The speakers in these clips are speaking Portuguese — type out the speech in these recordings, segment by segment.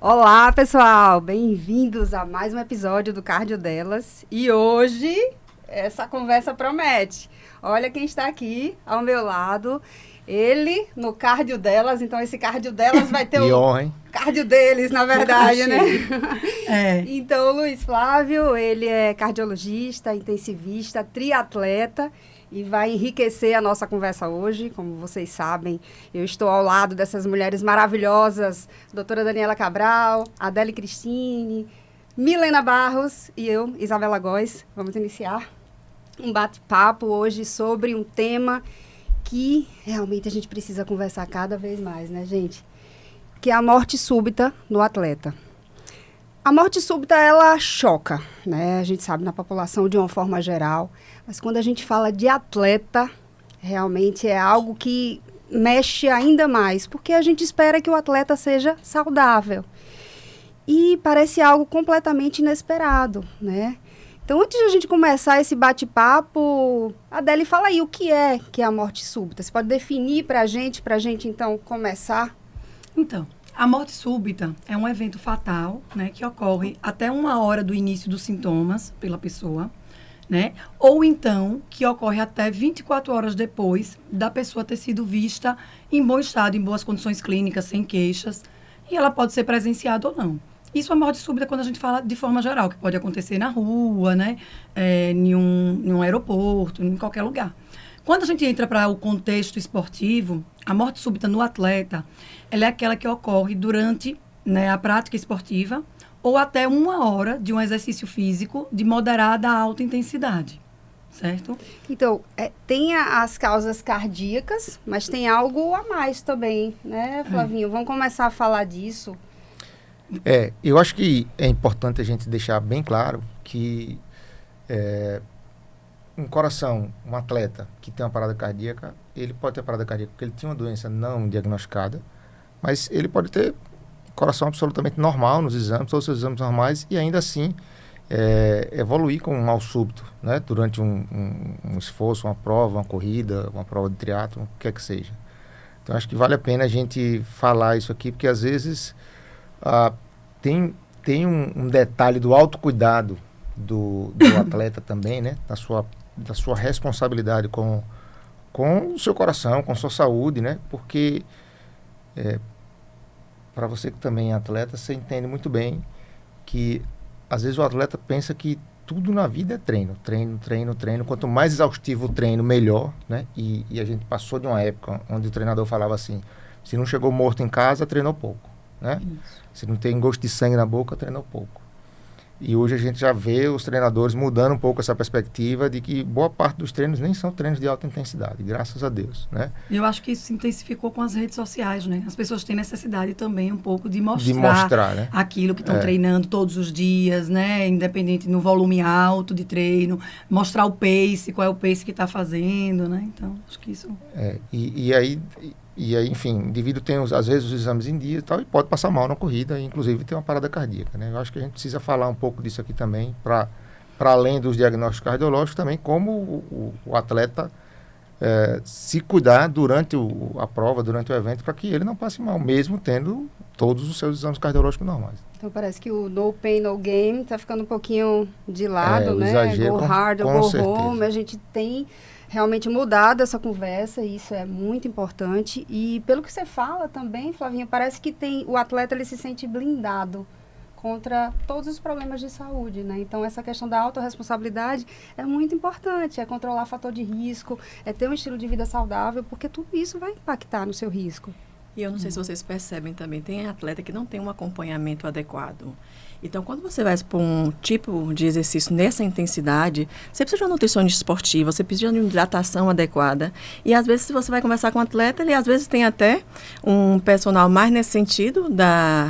Olá, pessoal! Bem-vindos a mais um episódio do Cardio Delas. E hoje, essa conversa promete. Olha quem está aqui ao meu lado. Ele no cardio delas, então esse cardio delas vai ter o cardio deles, na verdade, né? Então, o Luiz Flávio, ele é cardiologista, intensivista, triatleta e vai enriquecer a nossa conversa hoje. Como vocês sabem, eu estou ao lado dessas mulheres maravilhosas, doutora Daniela Cabral, Adele Cristine, Milena Barros e eu, Isabela Góes. Vamos iniciar um bate-papo hoje sobre um tema que realmente a gente precisa conversar cada vez mais, né, gente? Que é a morte súbita no atleta. A morte súbita, ela choca, né? A gente sabe na população de uma forma geral, mas quando a gente fala de atleta, realmente é algo que mexe ainda mais, porque a gente espera que o atleta seja saudável. E parece algo completamente inesperado, né? Então, antes de a gente começar esse bate-papo, Adele, fala aí o que é a morte súbita. Você pode definir para a gente, então, começar? Então, a morte súbita é um evento fatal, né, que ocorre até 1 hora do início dos sintomas pela pessoa, né? Ou então, que ocorre até 24 horas depois da pessoa ter sido vista em bom estado, em boas condições clínicas, sem queixas, e ela pode ser presenciada ou não. Isso é morte súbita quando a gente fala de forma geral, que pode acontecer na rua, né? Em um aeroporto, em qualquer lugar. Quando a gente entra para o contexto esportivo, a morte súbita no atleta, ela é aquela que ocorre durante, né, a prática esportiva ou até 1 hora de um exercício físico de moderada a alta intensidade, certo? Então, tem as causas cardíacas, mas tem algo a mais também, né, Flavinho? Vamos começar a falar disso. Eu acho que é importante a gente deixar bem claro que um coração, um atleta que tem uma parada cardíaca, ele pode ter parada cardíaca porque ele tinha uma doença não diagnosticada, mas ele pode ter coração absolutamente normal nos exames, todos os exames normais, e ainda assim evoluir com um mal súbito, né? Durante um esforço, uma prova, uma corrida, uma prova de triatlo, o que quer que seja. Então, acho que vale a pena a gente falar isso aqui, porque às vezes tem um detalhe do autocuidado do atleta também, né? Da sua responsabilidade com o seu coração, com a sua saúde, né? Porque para você que também é atleta, você entende muito bem que às vezes o atleta pensa que tudo na vida é treino. Quanto mais exaustivo o treino, melhor, né? E a gente passou de uma época onde o treinador falava assim: se não chegou morto em casa, treinou pouco, né? Isso. Se não tem gosto de sangue na boca, treinou pouco. E hoje a gente já vê os treinadores mudando um pouco essa perspectiva de que boa parte dos treinos nem são treinos de alta intensidade, graças a Deus, né? Eu acho que isso se intensificou com as redes sociais, né? As pessoas têm necessidade também um pouco de mostrar né? Aquilo que estão treinando todos os dias, né? Independente no volume alto de treino, mostrar o pace, qual é o pace que está fazendo, né? Então, acho que isso... E aí, enfim, o indivíduo tem, às vezes, os exames em dia e tal, e pode passar mal na corrida, e, inclusive ter uma parada cardíaca, né? Eu acho que a gente precisa falar um pouco disso aqui também, para além dos diagnósticos cardiológicos, também como o atleta se cuidar durante a prova, durante o evento, para que ele não passe mal, mesmo tendo todos os seus exames cardiológicos normais. Então, parece que o no pain, no gain está ficando um pouquinho de lado, né? Exagero, go hard ou go certeza. home. A gente tem realmente mudado essa conversa, e isso é muito importante. E pelo que você fala também, Flavinha, parece que o atleta ele se sente blindado contra todos os problemas de saúde, né? Então, essa questão da autorresponsabilidade é muito importante, é controlar fator de risco, é ter um estilo de vida saudável, porque tudo isso vai impactar no seu risco. E eu não sei se vocês percebem também, tem atleta que não tem um acompanhamento adequado. Então, quando você vai para um tipo de exercício nessa intensidade, você precisa de uma nutricionista esportiva, você precisa de uma hidratação adequada. E, às vezes, se você vai conversar com um atleta, ele, às vezes, tem até um personal mais nesse sentido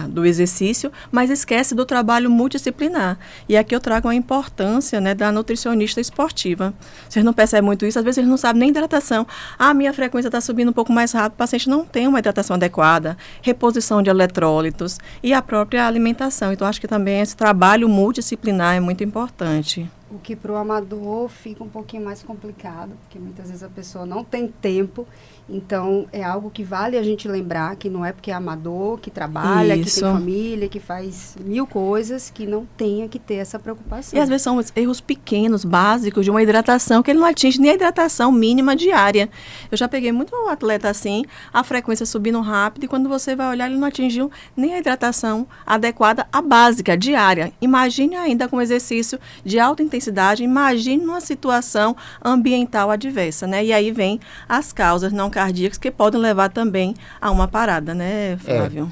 do exercício, mas esquece do trabalho multidisciplinar. E aqui eu trago a importância, né, da nutricionista esportiva. Vocês não percebem muito isso, às vezes eles não sabem nem hidratação. A minha frequência está subindo um pouco mais rápido, o paciente não tem uma hidratação adequada, reposição de eletrólitos e a própria alimentação. Então, acho que também esse trabalho multidisciplinar é muito importante. O que para o amador fica um pouquinho mais complicado, porque muitas vezes a pessoa não tem tempo. Então, é algo que vale a gente lembrar que não é porque é amador, que trabalha, que Isso. tem família, que faz 1000 coisas, que não tenha que ter essa preocupação. E às vezes são erros pequenos, básicos, de uma hidratação, que ele não atinge nem a hidratação mínima diária. Eu já peguei muito atleta assim, a frequência subindo rápido, e quando você vai olhar, ele não atingiu nem a hidratação adequada, a básica, diária. Imagine ainda com exercício de alta intensidade, imagine numa situação ambiental adversa, né? E aí vem as causas não cardíacas que podem levar também a uma parada, né, Flávio?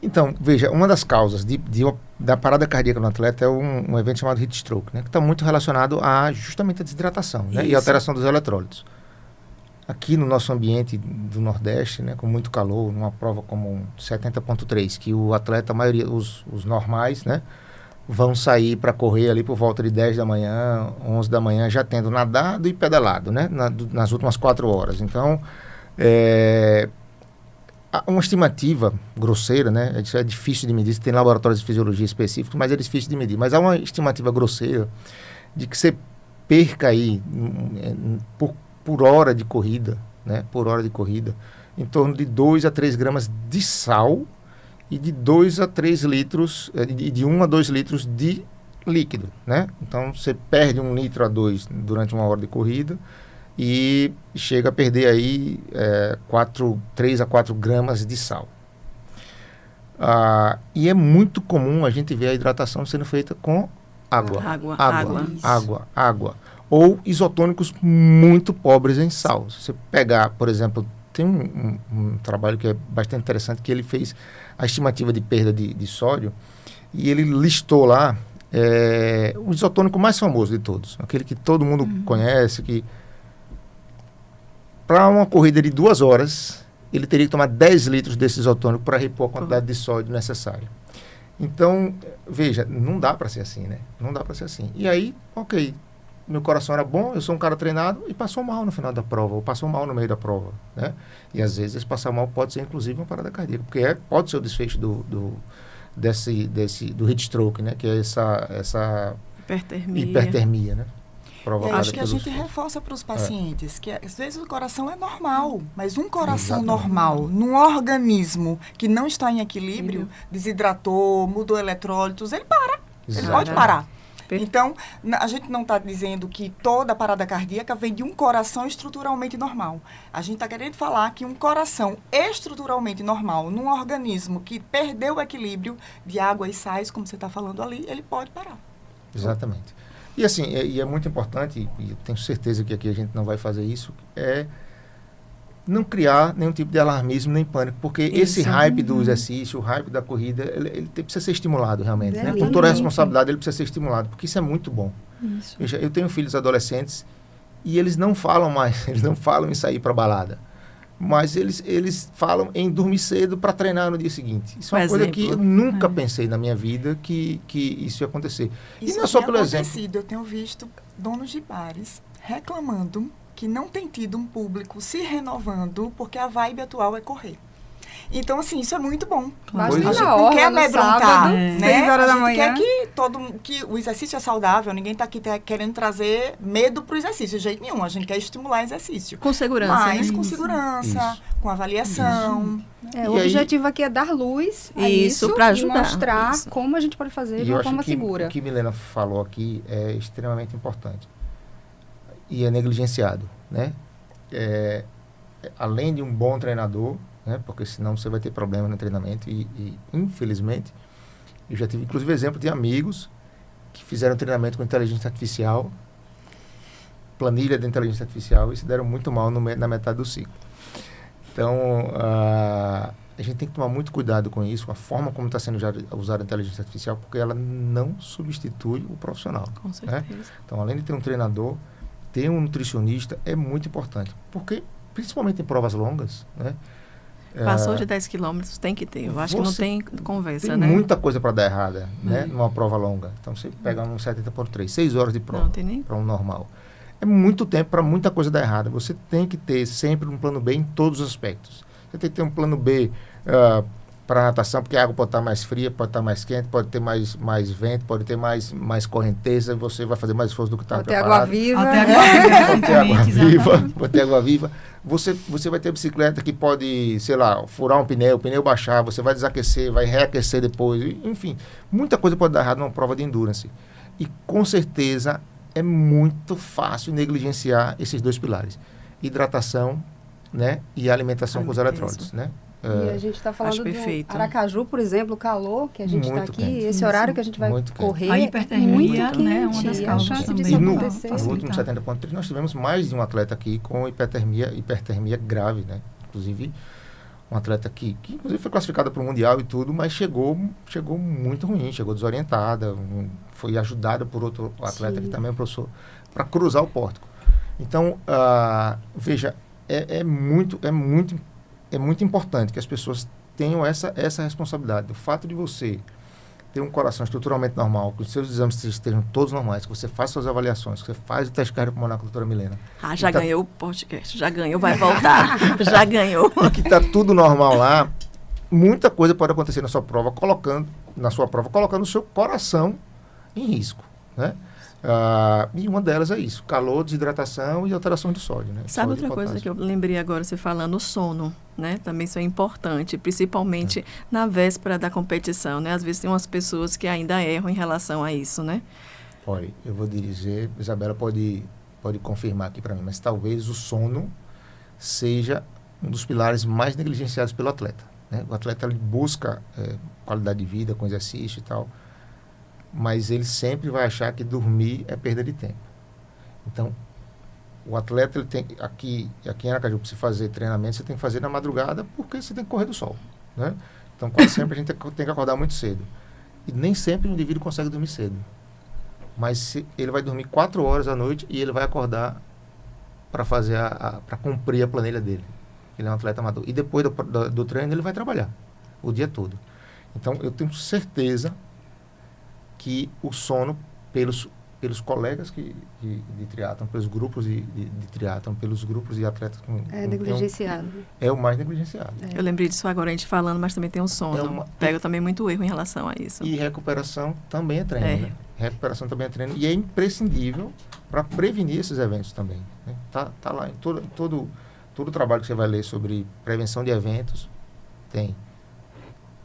Então, veja, uma das causas da parada cardíaca no atleta é um evento chamado heat stroke, né, que está muito relacionado a justamente a desidratação, né, e a alteração dos eletrólitos. Aqui no nosso ambiente do Nordeste, né, com muito calor, numa prova como 70.3, que o atleta, a maioria, os normais, né, vão sair para correr ali por volta de 10 da manhã, 11 da manhã, já tendo nadado e pedalado, né, nas últimas 4 horas. Então, uma estimativa grosseira, né? Isso é difícil de medir, tem laboratórios de fisiologia específicos, mas é difícil de medir. Mas há uma estimativa grosseira de que você perca aí, por hora de corrida, né? Por hora de corrida, em torno de 2 a 3 gramas de sal e de 2 a 3 litros, de 1 a 2 litros de líquido, né? Então, você perde 1 litro a 2 durante uma hora de corrida, e chega a perder aí 3 a 4 gramas de sal. E é muito comum a gente ver a hidratação sendo feita com água. Água. Ou isotônicos muito pobres em sal. Se você pegar, por exemplo, tem um trabalho que é bastante interessante, que ele fez a estimativa de perda de sódio, e ele listou lá o isotônico mais famoso de todos, aquele que todo mundo conhece, que para uma corrida de 2 horas, ele teria que tomar 10 litros desse isotônico para repor a quantidade de sódio necessária. Então, veja, não dá para ser assim, né? Não dá para ser assim. E aí, ok, meu coração era bom, eu sou um cara treinado, e passou mal no final da prova, ou passou mal no meio da prova, né? E às vezes esse passar mal pode ser, inclusive, uma parada cardíaca, porque pode ser o desfecho do heat stroke, né? Que é essa hipertermia, né? E acho que a gente reforça para os pacientes que às vezes o coração é normal, mas um coração normal, num organismo que não está em equilíbrio, desidratou, mudou eletrólitos, ele para. Ele pode parar. Então, a gente não está dizendo que toda parada cardíaca vem de um coração estruturalmente normal. A gente está querendo falar que um coração estruturalmente normal, num organismo que perdeu o equilíbrio de água e sais, como você está falando ali, ele pode parar. Exatamente. E assim, é muito importante, e eu tenho certeza que aqui a gente não vai fazer isso, não criar nenhum tipo de alarmismo nem pânico, porque esse hype do exercício, o hype da corrida, ele precisa ser estimulado realmente, né? Com toda a responsabilidade, ele precisa ser estimulado, porque isso é muito bom. Veja, eu tenho filhos adolescentes e eles não falam mais, eles não falam em sair para balada, mas eles falam em dormir cedo para treinar no dia seguinte. Isso é uma coisa que eu nunca pensei na minha vida que isso ia acontecer. Isso e não é só pelo exemplo. exemplo. Eu tenho visto donos de bares reclamando que não tem tido um público se renovando porque a vibe atual é correr. Então, assim, isso é muito bom. Claro. A gente não quer amedrontar, né? 6 horas da manhã. A gente quer que o exercício é saudável, ninguém está aqui querendo trazer medo para o exercício, de jeito nenhum. A gente quer estimular exercício. Com segurança, mas né? com segurança, com avaliação. O objetivo aqui é dar luz a isso para ajudar. E mostrar como a gente pode fazer de uma forma segura. O que Milena falou aqui é extremamente importante. E é negligenciado, né? Além de um bom treinador, né? Porque senão você vai ter problema no treinamento e infelizmente, eu já tive inclusive exemplo de amigos que fizeram treinamento com inteligência artificial, planilha de inteligência artificial, e se deram muito mal na metade do ciclo. Então, a gente tem que tomar muito cuidado com isso, com a forma como está sendo usada a inteligência artificial, porque ela não substitui o profissional. Com certeza. Né? Então, além de ter um treinador, ter um nutricionista é muito importante, porque, principalmente em provas longas, né? Passou de 10 quilômetros, tem que ter. Eu acho que não tem conversa, tem né? muita coisa para dar errada, né? Numa prova longa. Então, você pega um 70.3, 6 horas de prova para um normal. É muito tempo para muita coisa dar errada. Você tem que ter sempre um plano B em todos os aspectos. Você tem que ter um plano B para natação, porque a água pode estar mais fria, pode estar mais quente, pode ter mais vento, pode ter mais correnteza, você vai fazer mais esforço do que está preparado. Água viva. Até água Pode ter água viva. viva, pode ter água viva. Você vai ter bicicleta que pode, sei lá, furar um pneu, o pneu baixar, você vai desaquecer, vai reaquecer depois, enfim, muita coisa pode dar errado numa prova de endurance. E com certeza é muito fácil negligenciar esses dois pilares, hidratação, né, e alimentação com os eletrólitos, né? E a gente está falando do perfeito. Aracaju, por exemplo, o calor que a gente está Muito aqui, quente. esse horário que a gente vai Muito quente. correr, A hipertermia, muito né, quente, é uma das e a causas chance também. disso E no acontecer. último 70.3 nós tivemos mais de um atleta aqui com hipertermia grave, né? Inclusive um atleta que inclusive foi classificada para o Mundial e tudo, mas chegou muito ruim, chegou desorientada, foi ajudada por outro atleta que também é professor, para cruzar o pórtico. Então, veja, é muito importante que as pessoas tenham essa responsabilidade. O fato de você ter um coração estruturalmente normal, que os seus exames estejam todos normais, que você faça suas avaliações, que você faz o teste cardiopulmonar com a doutora Milena. Já ganhou o podcast, já ganhou, vai voltar, já ganhou. E que está tudo normal lá, muita coisa pode acontecer na sua prova, colocando o seu coração em risco, né? E uma delas é isso, calor, desidratação e alteração do sódio, né? Sabe Sódio e outra coisa potássio. que eu lembrei agora, você falando, o sono, né? Também isso é importante, principalmente na véspera da competição, né? Às vezes tem umas pessoas que ainda erram em relação a isso, né? Olha, eu vou dizer, Isabela pode confirmar aqui para mim, mas talvez o sono seja um dos pilares mais negligenciados pelo atleta, né? O atleta ele busca qualidade de vida com exercício e tal, mas ele sempre vai achar que dormir é perda de tempo. Então, o atleta, ele tem, aqui em Aracaju, para você fazer treinamento, você tem que fazer na madrugada, porque você tem que correr do sol, né? Então, quase sempre a gente tem que acordar muito cedo. E nem sempre o indivíduo consegue dormir cedo. Mas ele vai dormir 4 horas à noite e ele vai acordar para fazer para cumprir a planilha dele. Ele é um atleta amador. E depois do treino, ele vai trabalhar o dia todo. Então, eu tenho certeza que o sono, pelos colegas de triatlon, pelos grupos de triatlon, pelos grupos de atletas... negligenciado. É o mais negligenciado. Eu lembrei disso agora, a gente falando, mas também tem o sono. Pego também muito erro em relação a isso. E recuperação também é treino, né? Recuperação também é treino. E é imprescindível para prevenir esses eventos também, né? Tá lá em todo o trabalho que você vai ler sobre prevenção de eventos, tem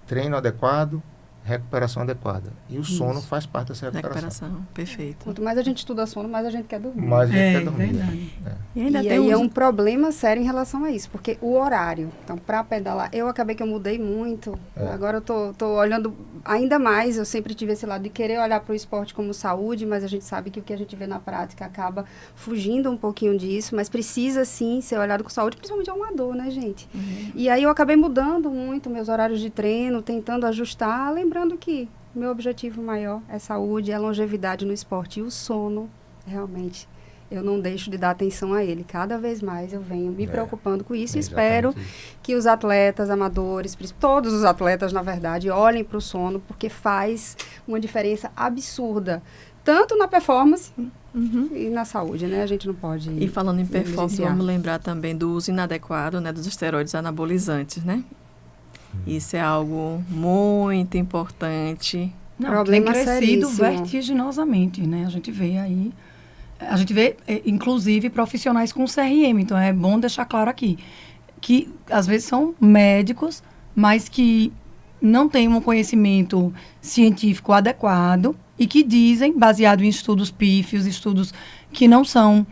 treino adequado, recuperação adequada. E o sono faz parte dessa recuperação. Perfeito. Quanto mais a gente estuda sono, mais a gente quer dormir. Mais a gente quer dormir. Verdade. E ainda tem aí é um problema sério em relação a isso, porque o horário, então, para pedalar, eu acabei que eu mudei muito. Agora eu tô olhando ainda mais, eu sempre tive esse lado de querer olhar para o esporte como saúde, mas a gente sabe que o que a gente vê na prática acaba fugindo um pouquinho disso, mas precisa sim ser olhado com saúde, principalmente ao amador, né, gente? E aí eu acabei mudando muito meus horários de treino, tentando ajustar, lembrando que meu objetivo maior é saúde, é longevidade no esporte. E o sono, realmente, eu não deixo de dar atenção a ele. Cada vez mais eu venho me preocupando com isso e espero que os atletas amadores, todos os atletas, na verdade, olhem para o sono, porque faz uma diferença absurda, tanto na performance e na saúde, né? A gente não pode... E falando em performance, negligenciar. vamos lembrar também do uso inadequado, né, dos esteroides anabolizantes, né? Isso é algo muito importante. Não, Problema tem crescido seríssimo. vertiginosamente, né? A gente vê, inclusive, profissionais com CRM. Então, é bom deixar claro aqui que, às vezes, são médicos, mas que não têm um conhecimento científico adequado e que dizem, baseado em estudos pífios, estudos que não são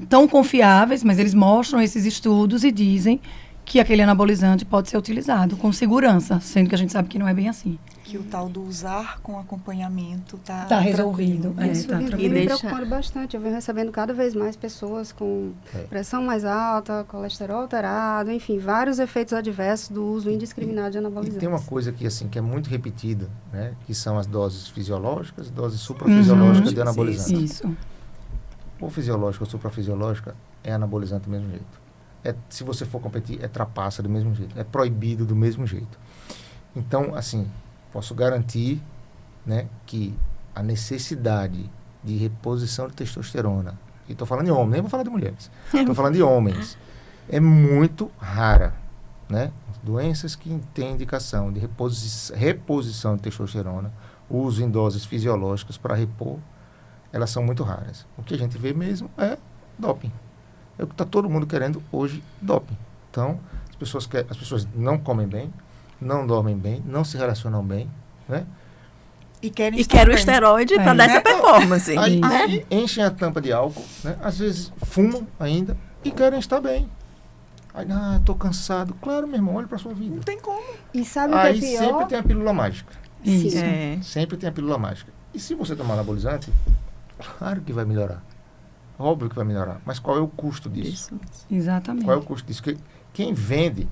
tão confiáveis, mas eles mostram esses estudos e dizem que aquele anabolizante pode ser utilizado com segurança, sendo que a gente sabe que não é bem assim. Que o tal do usar com acompanhamento Tá resolvido. Isso Tá vem tranquilo. me preocupando bastante. Eu venho recebendo cada vez mais pessoas com pressão mais alta, colesterol alterado, enfim, vários efeitos adversos do uso indiscriminado de E anabolizantes. tem uma coisa que, assim, que é muito repetida, né? Que são as doses fisiológicas, doses suprafisiológicas de anabolizante. Isso. Ou fisiológica ou suprafisiológica é anabolizante do mesmo jeito. Se você for competir, é trapaça do mesmo jeito. É proibido do mesmo jeito. Então, assim, posso garantir, né, que a necessidade de reposição de testosterona, e estou falando de homens, nem vou falar de mulheres, estou falando de homens, é muito rara. né? Doenças que têm indicação de reposição de testosterona, uso em doses fisiológicas para repor, elas são muito raras. O que a gente vê mesmo é doping. É o que está todo mundo querendo hoje, doping. Então, as pessoas não comem bem, não dormem bem, não se relacionam bem, né? E querem o esteroide para dar essa performance. Aí enchem a tampa de álcool, né? Às vezes fumam ainda e querem estar bem. Aí, estou cansado. Claro, meu irmão, olha para sua vida. Não tem como. E sabe o que Aí é pior? sempre tem a pílula mágica. Isso. Sempre tem a pílula mágica. E se você tomar anabolizante, claro que vai melhorar. Óbvio que vai melhorar. Mas qual é o custo disso? Exatamente. Qual é o custo disso? Quem vende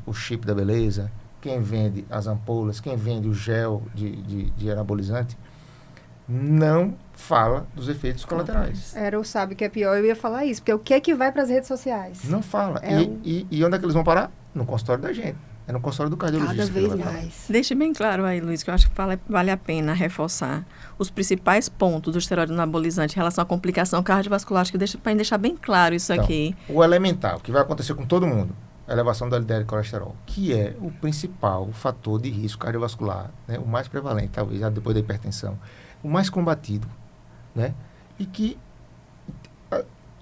o chip da beleza, quem vende as ampolas, quem vende o gel de anabolizante, não fala dos efeitos colaterais. Era o sabe que é pior, eu ia falar isso. Porque o que é que vai para as redes sociais? Não fala. É E onde é que eles vão parar? No consultório da gente. É no consultório do cardiologista. Cada vez mais. Deixe bem claro aí, Luiz, que eu acho que vale a pena reforçar os principais pontos do esteroide anabolizante em relação à complicação cardiovascular. Acho que para deixar bem claro isso Então, aqui. O elementar, o que vai acontecer com todo mundo, a elevação do LDL colesterol, que é o principal fator de risco cardiovascular, né? O mais prevalente, talvez, já depois da hipertensão, o mais combatido, né? E que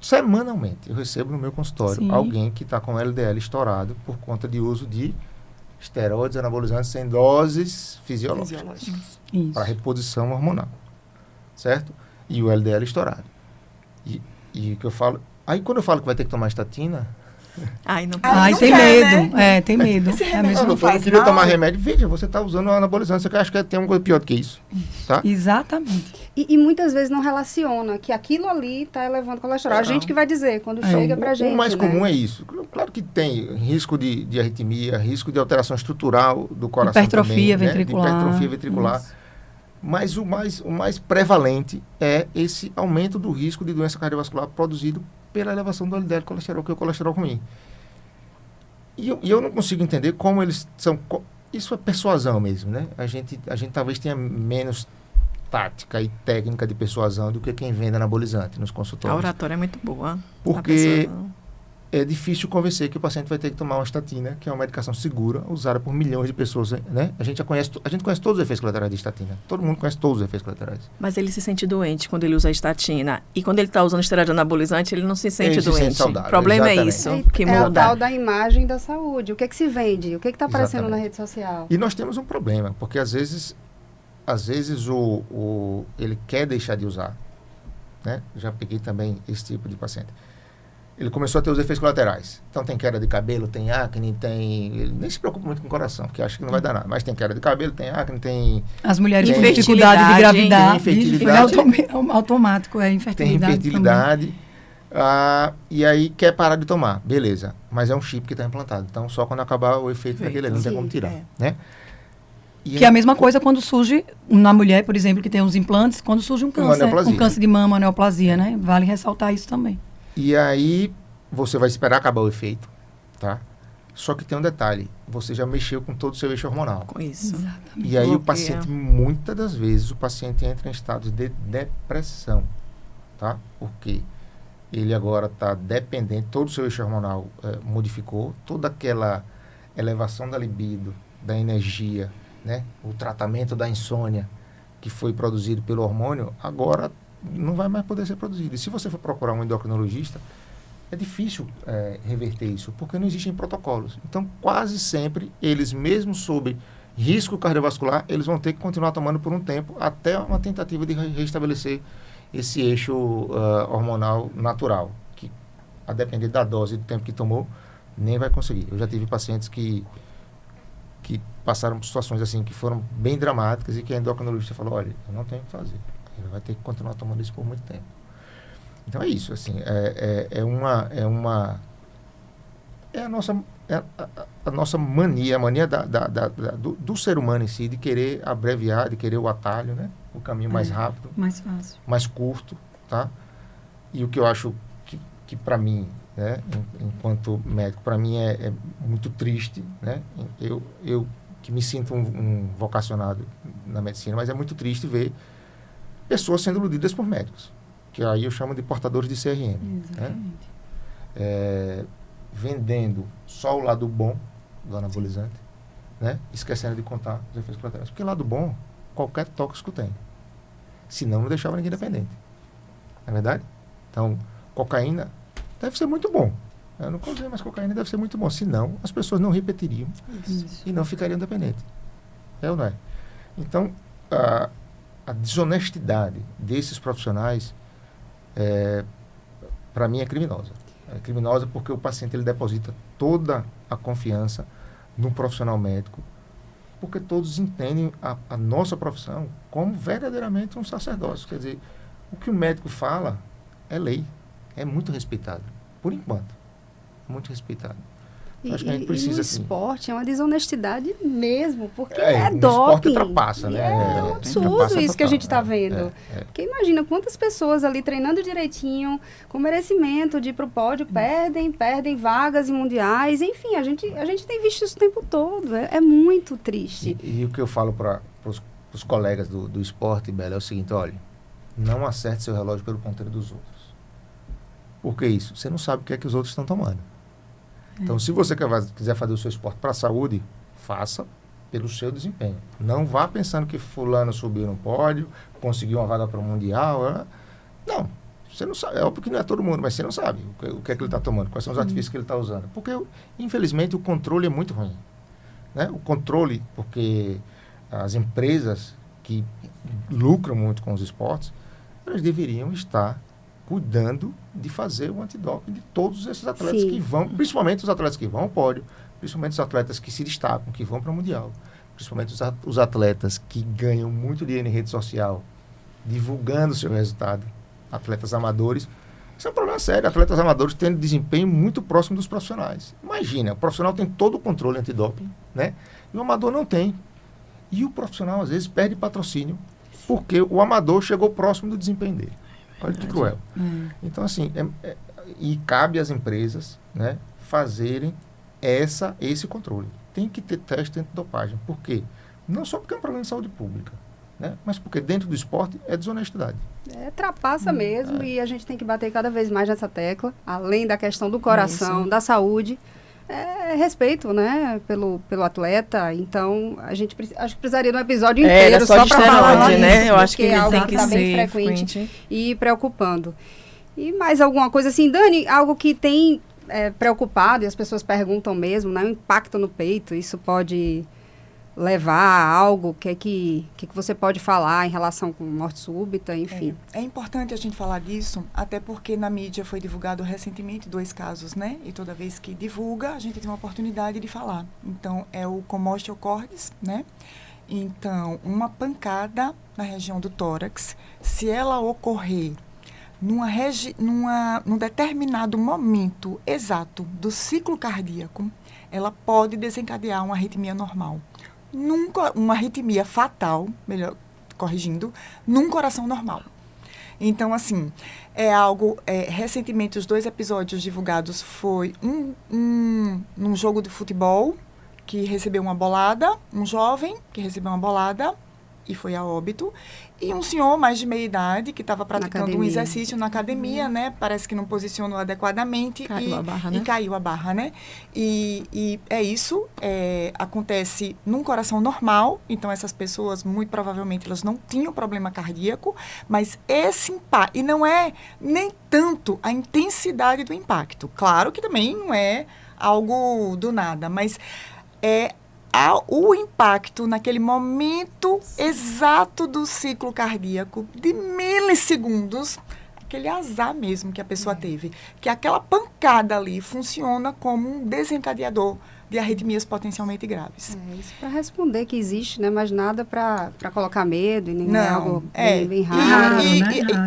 semanalmente eu recebo no meu consultório alguém que está com LDL estourado por conta de uso de esteroides anabolizantes em doses fisiológicas para reposição hormonal, certo? E o LDL estourado. E que eu falo, aí quando eu falo que vai ter que tomar estatina, tem medo. Tem medo. Eu queria tomar remédio. Veja, você está usando um anabolizante. Você acha que tem uma coisa pior do que isso? Tá? Exatamente. E muitas vezes não relaciona que aquilo ali está elevando colesterol. A gente que vai dizer, quando chega pra gente. O mais comum é isso. Claro que tem risco de arritmia, risco de alteração estrutural do coração. Hipertrofia também, ventricular. Né? De hipertrofia ventricular. Isso. Mas o mais prevalente é esse aumento do risco de doença cardiovascular produzido pela elevação do LDL colesterol, que é o colesterol ruim. E eu não consigo entender como eles são... Isso é persuasão mesmo, né? A gente talvez tenha menos tática e técnica de persuasão do que quem vende anabolizante nos consultórios. A oratória é muito boa. Porque é difícil convencer que o paciente vai ter que tomar uma estatina, que é uma medicação segura, usada por milhões de pessoas, né? A gente conhece todos os efeitos colaterais de estatina. Todo mundo conhece todos os efeitos colaterais. Mas ele se sente doente quando ele usa a estatina. E quando ele está usando esteroide anabolizante, ele não se sente doente. Se sente saudável, o problema exatamente. É isso que muda. É o tal da imagem da saúde. O que é que se vende? O que é que está aparecendo na rede social? E nós temos um problema, porque às vezes ele quer deixar de usar, né? Já peguei também esse tipo de paciente. Ele começou a ter os efeitos colaterais. Então, tem queda de cabelo, tem acne, ele nem se preocupa muito com o coração, porque acha que não vai dar nada. Mas tem queda de cabelo, tem acne, tem... As mulheres com dificuldade de engravidar. Infertilidade. Automático, infertilidade. Tem infertilidade. E aí quer parar de tomar. Beleza. Mas é um chip que está implantado. Então, só quando acabar o efeito daquele ali, não tem como tirar. Né? Que é a mesma coisa quando surge, na mulher, por exemplo, que tem os implantes, quando surge um câncer. Um câncer de mama, uma neoplasia, né? Vale ressaltar isso também. E aí, você vai esperar acabar o efeito, tá? Só que tem um detalhe, você já mexeu com todo o seu eixo hormonal. Com isso. Exatamente. E aí o paciente, muitas das vezes, o paciente entra em estado de depressão, tá? Porque ele agora está dependente, todo o seu eixo hormonal modificou, toda aquela elevação da libido, da energia, né? O tratamento da insônia que foi produzido pelo hormônio, agora não vai mais poder ser produzido. E se você for procurar um endocrinologista, é difícil reverter isso, porque não existem protocolos. Então, quase sempre, eles mesmo sob risco cardiovascular, eles vão ter que continuar tomando por um tempo, até uma tentativa de restabelecer esse eixo hormonal natural, que, a depender da dose e do tempo que tomou, nem vai conseguir. Eu já tive pacientes que passaram por situações assim, que foram bem dramáticas e que a endocrinologista falou, olha, eu não tenho o que fazer. Ele vai ter que continuar tomando isso por muito tempo. Então é isso, assim, é a nossa mania, a mania do ser humano em si, de querer abreviar, de querer o atalho, né? O caminho mais rápido, mais fácil, mais curto, tá? E o que eu acho que para mim, né, enquanto médico, para mim é muito triste, né? Eu que me sinto um vocacionado na medicina, mas é muito triste ver pessoas sendo iludidas por médicos, que aí eu chamo de portadores de CRM. Exatamente. Né? vendendo só o lado bom do anabolizante, né? Esquecendo de contar os efeitos colaterais. Porque o lado bom, qualquer tóxico tem. Senão não deixava ninguém dependente. Não é verdade? Então, cocaína deve ser muito bom. Eu não consumi, mas cocaína deve ser muito bom. Senão, as pessoas não repetiriam e não ficariam dependentes. É ou não é? Então, a desonestidade desses profissionais, para mim, é criminosa. É criminosa porque o paciente ele deposita toda a confiança no profissional médico, porque todos entendem a nossa profissão como verdadeiramente um sacerdócio. Quer dizer, o que o médico fala é lei, é muito respeitado, por enquanto, muito respeitado. Acho que a gente precisa, no assim, esporte é uma desonestidade mesmo, porque no doping. esporte ultrapassa, né? É um absurdo Ultrapassa isso que a total, gente está vendo. Porque imagina quantas pessoas ali treinando direitinho, com merecimento de ir para o pódio, perdem vagas em mundiais. Enfim, a gente tem visto isso o tempo todo. É muito triste. E o que eu falo para os colegas do esporte, Bela, é o seguinte: olha, não acerte seu relógio pelo ponteiro dos outros. Por que isso? Você não sabe o que é que os outros estão tomando. Então, se você quiser fazer o seu esporte para a saúde, faça pelo seu desempenho. Não vá pensando que fulano subiu no pódio, conseguiu uma vaga para o Mundial. Não, você não sabe. É óbvio que não é todo mundo, mas você não sabe o que é que ele está tomando, quais são os artifícios que ele está usando. Porque, infelizmente, o controle é muito ruim. Né? O controle, porque as empresas que lucram muito com os esportes, elas deveriam estar cuidando de fazer o antidoping de todos esses atletas que vão, principalmente os atletas que vão ao pódio, principalmente os atletas que se destacam, que vão para o Mundial, principalmente os atletas que ganham muito dinheiro em rede social, divulgando o seu resultado, atletas amadores. Isso é um problema sério, atletas amadores tendo desempenho muito próximo dos profissionais. Imagina, o profissional tem todo o controle antidoping, né? E o amador não tem. E o profissional, às vezes, perde patrocínio, porque o amador chegou próximo do desempenho dele. Olha que cruel. Então, assim, e cabe às empresas, né, fazerem esse controle. Tem que ter teste antidopagem. Por quê? Não só porque é um problema de saúde pública, né, mas porque dentro do esporte é desonestidade. Trapaça mesmo, e a gente tem que bater cada vez mais nessa tecla, além da questão do coração, da saúde. Respeito, né, pelo atleta. Então, acho que precisaria de um episódio inteiro só para falar disso, né? Eu acho que é algo tem que que está bem ser frequente e preocupando. E mais alguma coisa assim, Dani, algo que tem preocupado, e as pessoas perguntam mesmo, né, o impacto no peito, isso pode levar a algo, o que você pode falar em relação com morte súbita, enfim. É importante a gente falar disso, até porque na mídia foi divulgado recentemente 2 casos, né? E toda vez que divulga, a gente tem uma oportunidade de falar. Então, é o commotio cordis, né? Então, uma pancada na região do tórax, se ela ocorrer num determinado momento exato do ciclo cardíaco, ela pode desencadear uma arritmia normal. Nunca uma arritmia fatal, melhor corrigindo, num coração normal. Então, assim, é algo... recentemente, os 2 episódios divulgados foi num jogo de futebol que recebeu uma bolada, um jovem que recebeu uma bolada e foi a óbito, e um senhor mais de meia idade que estava praticando um exercício na academia, né? Parece que não posicionou adequadamente caiu a barra, né? E caiu a barra, né? E é isso, acontece num coração normal, então essas pessoas, muito provavelmente, elas não tinham problema cardíaco, mas esse impacto, e não é nem tanto a intensidade do impacto, claro que também não é algo do nada, mas o impacto naquele momento exato do ciclo cardíaco, de milissegundos, aquele azar mesmo que a pessoa teve, que aquela pancada ali funciona como um desencadeador de arritmias potencialmente graves. Isso para responder que existe, né? Mas nada para colocar medo, e nem não, algo bem raro.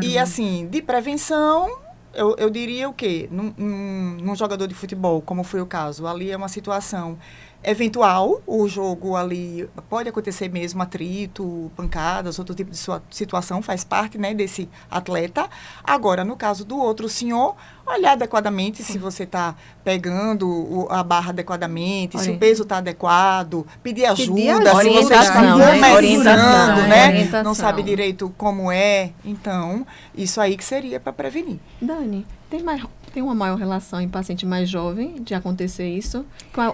E assim, de prevenção, eu diria o quê? Num jogador de futebol, como foi o caso, ali é uma situação eventual, o jogo ali pode acontecer mesmo atrito, pancadas, outro tipo de situação, faz parte, né, desse atleta. Agora, no caso do outro senhor, olhar adequadamente se você está pegando a barra adequadamente, se o peso está adequado, pedir ajuda, se você está começando, né, não sabe direito como é. Então, isso aí que seria para prevenir. Dani, tem mais tem uma maior relação em paciente mais jovem de acontecer isso.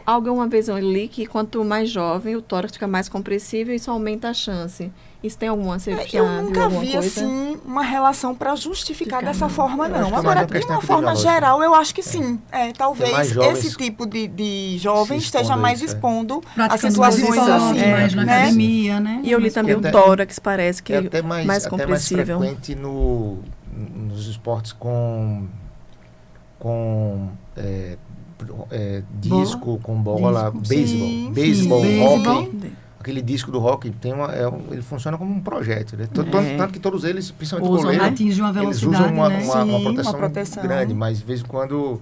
Alguma vez eu li que quanto mais jovem, o tórax fica mais compressível e isso aumenta a chance. Isso tem alguma... Eu nunca vi, assim, uma relação para justificar dessa forma, não. Agora, de uma forma geral, eu acho que sim. Talvez esse tipo de jovem esteja mais expondo a situações assim. Mais na academia, né? E eu li também o tórax, parece que é até mais compressível. Frequente nos esportes com disco, com bola, beisebol, hóquei. Aquele disco do hóquei ele funciona como um projétil, né? Tanto que todos eles, principalmente o goleiro, atinge uma velocidade, eles usam uma uma proteção grande, mas de vez em quando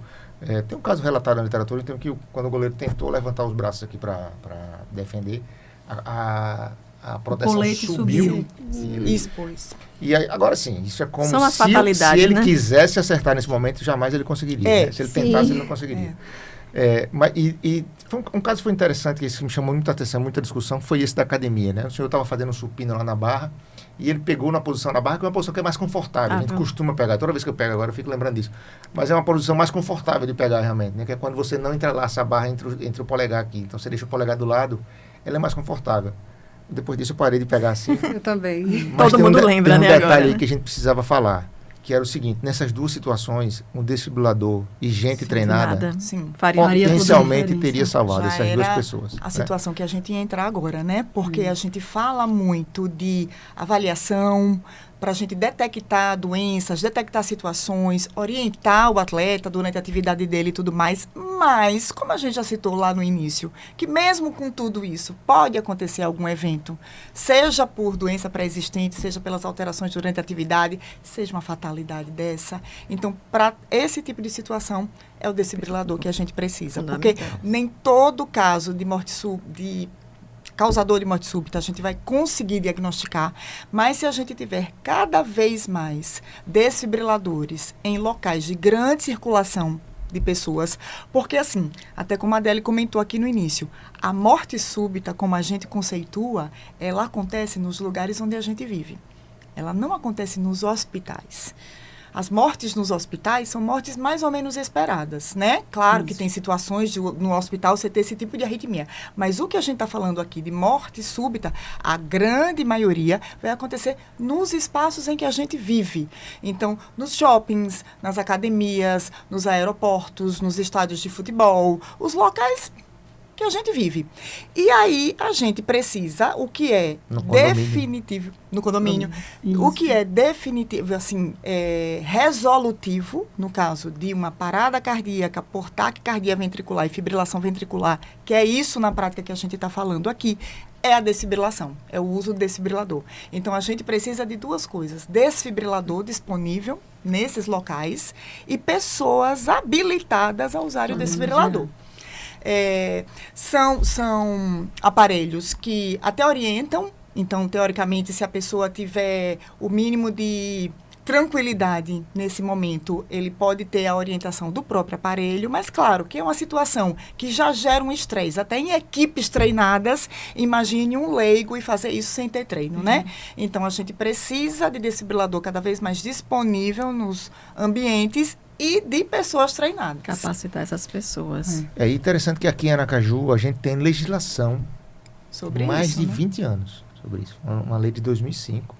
tem um caso relatado na literatura, então que quando o goleiro tentou levantar os braços aqui para defender, a proteção subiu e expôs. E aí, agora sim, isso é como São as fatalidades, se ele né? quisesse acertar nesse momento, jamais ele conseguiria. Né? Se ele tentasse, ele não conseguiria. Mas um caso foi interessante, que isso me chamou muita atenção, muita discussão, foi esse da academia, né? O senhor estava fazendo um supino lá na barra e ele pegou na posição na barra, que é uma posição que é mais confortável. A gente costuma pegar, toda vez que eu pego agora eu fico lembrando disso. Mas é uma posição mais confortável de pegar realmente, né? Que é quando você não entrelaça a barra entre o polegar aqui. Então você deixa o polegar do lado, ela é mais confortável. Depois disso eu parei de pegar assim. Eu também. Mas todo mundo lembra, tem um né, detalhe agora, aí né? que a gente precisava falar, que era o seguinte: nessas duas situações, um desfibrilador e gente treinada potencialmente teria salvado Já essas era duas pessoas. A situação que a gente ia entrar agora, né? Porque a gente fala muito de avaliação para a gente detectar doenças, detectar situações, orientar o atleta durante a atividade dele e tudo mais. Mas, como a gente já citou lá no início, que mesmo com tudo isso, pode acontecer algum evento, seja por doença pré-existente, seja pelas alterações durante a atividade, seja uma fatalidade dessa. Então, para esse tipo de situação, é o desfibrilador que a gente precisa. Porque nem todo caso de morte causador de morte súbita, a gente vai conseguir diagnosticar, mas se a gente tiver cada vez mais desfibriladores em locais de grande circulação de pessoas, porque assim, até como a Adele comentou aqui no início, a morte súbita, como a gente conceitua, ela acontece nos lugares onde a gente vive. Ela não acontece nos hospitais. As mortes nos hospitais são mortes mais ou menos esperadas, né? Claro que tem situações no hospital você ter esse tipo de arritmia. Mas o que a gente está falando aqui de morte súbita, a grande maioria vai acontecer nos espaços em que a gente vive. Então, nos shoppings, nas academias, nos aeroportos, nos estádios de futebol, os locais que a gente vive. E aí a gente precisa, o que é definitivo, no condomínio, o que é definitivo, assim, resolutivo, no caso de uma parada cardíaca por taquicardia ventricular e fibrilação ventricular, que é isso na prática que a gente está falando aqui, é a desfibrilação, é o uso do desfibrilador. Então, a gente precisa de duas coisas: desfibrilador disponível nesses locais e pessoas habilitadas a usar o desfibrilador. São aparelhos que até orientam. Então, teoricamente, se a pessoa tiver o mínimo de tranquilidade nesse momento, ele pode ter a orientação do próprio aparelho, mas claro que é uma situação que já gera um estresse. Até em equipes treinadas, imagine um leigo e fazer isso sem ter treino, né? Então, a gente precisa de desfibrilador cada vez mais disponível nos ambientes e de pessoas treinadas. Capacitar essas pessoas. É interessante que aqui em Aracaju a gente tem legislação sobre mais isso, de né? 20 anos sobre isso. Uma lei de 2005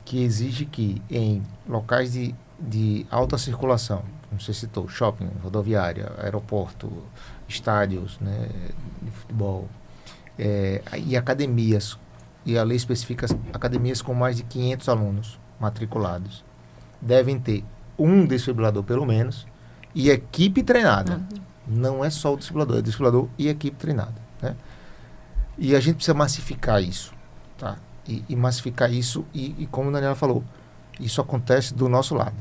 que exige que em locais de alta circulação, como você citou, shopping, rodoviária, aeroporto, estádios, né, de futebol, e academias, e a lei especifica academias com mais de 500 alunos matriculados, devem ter um desfibrilador pelo menos e equipe treinada. Não é só o desfibrilador, é desfibrilador e equipe treinada, né? E a gente precisa massificar isso, tá? E massificar isso e como a Daniela falou, isso acontece do nosso lado,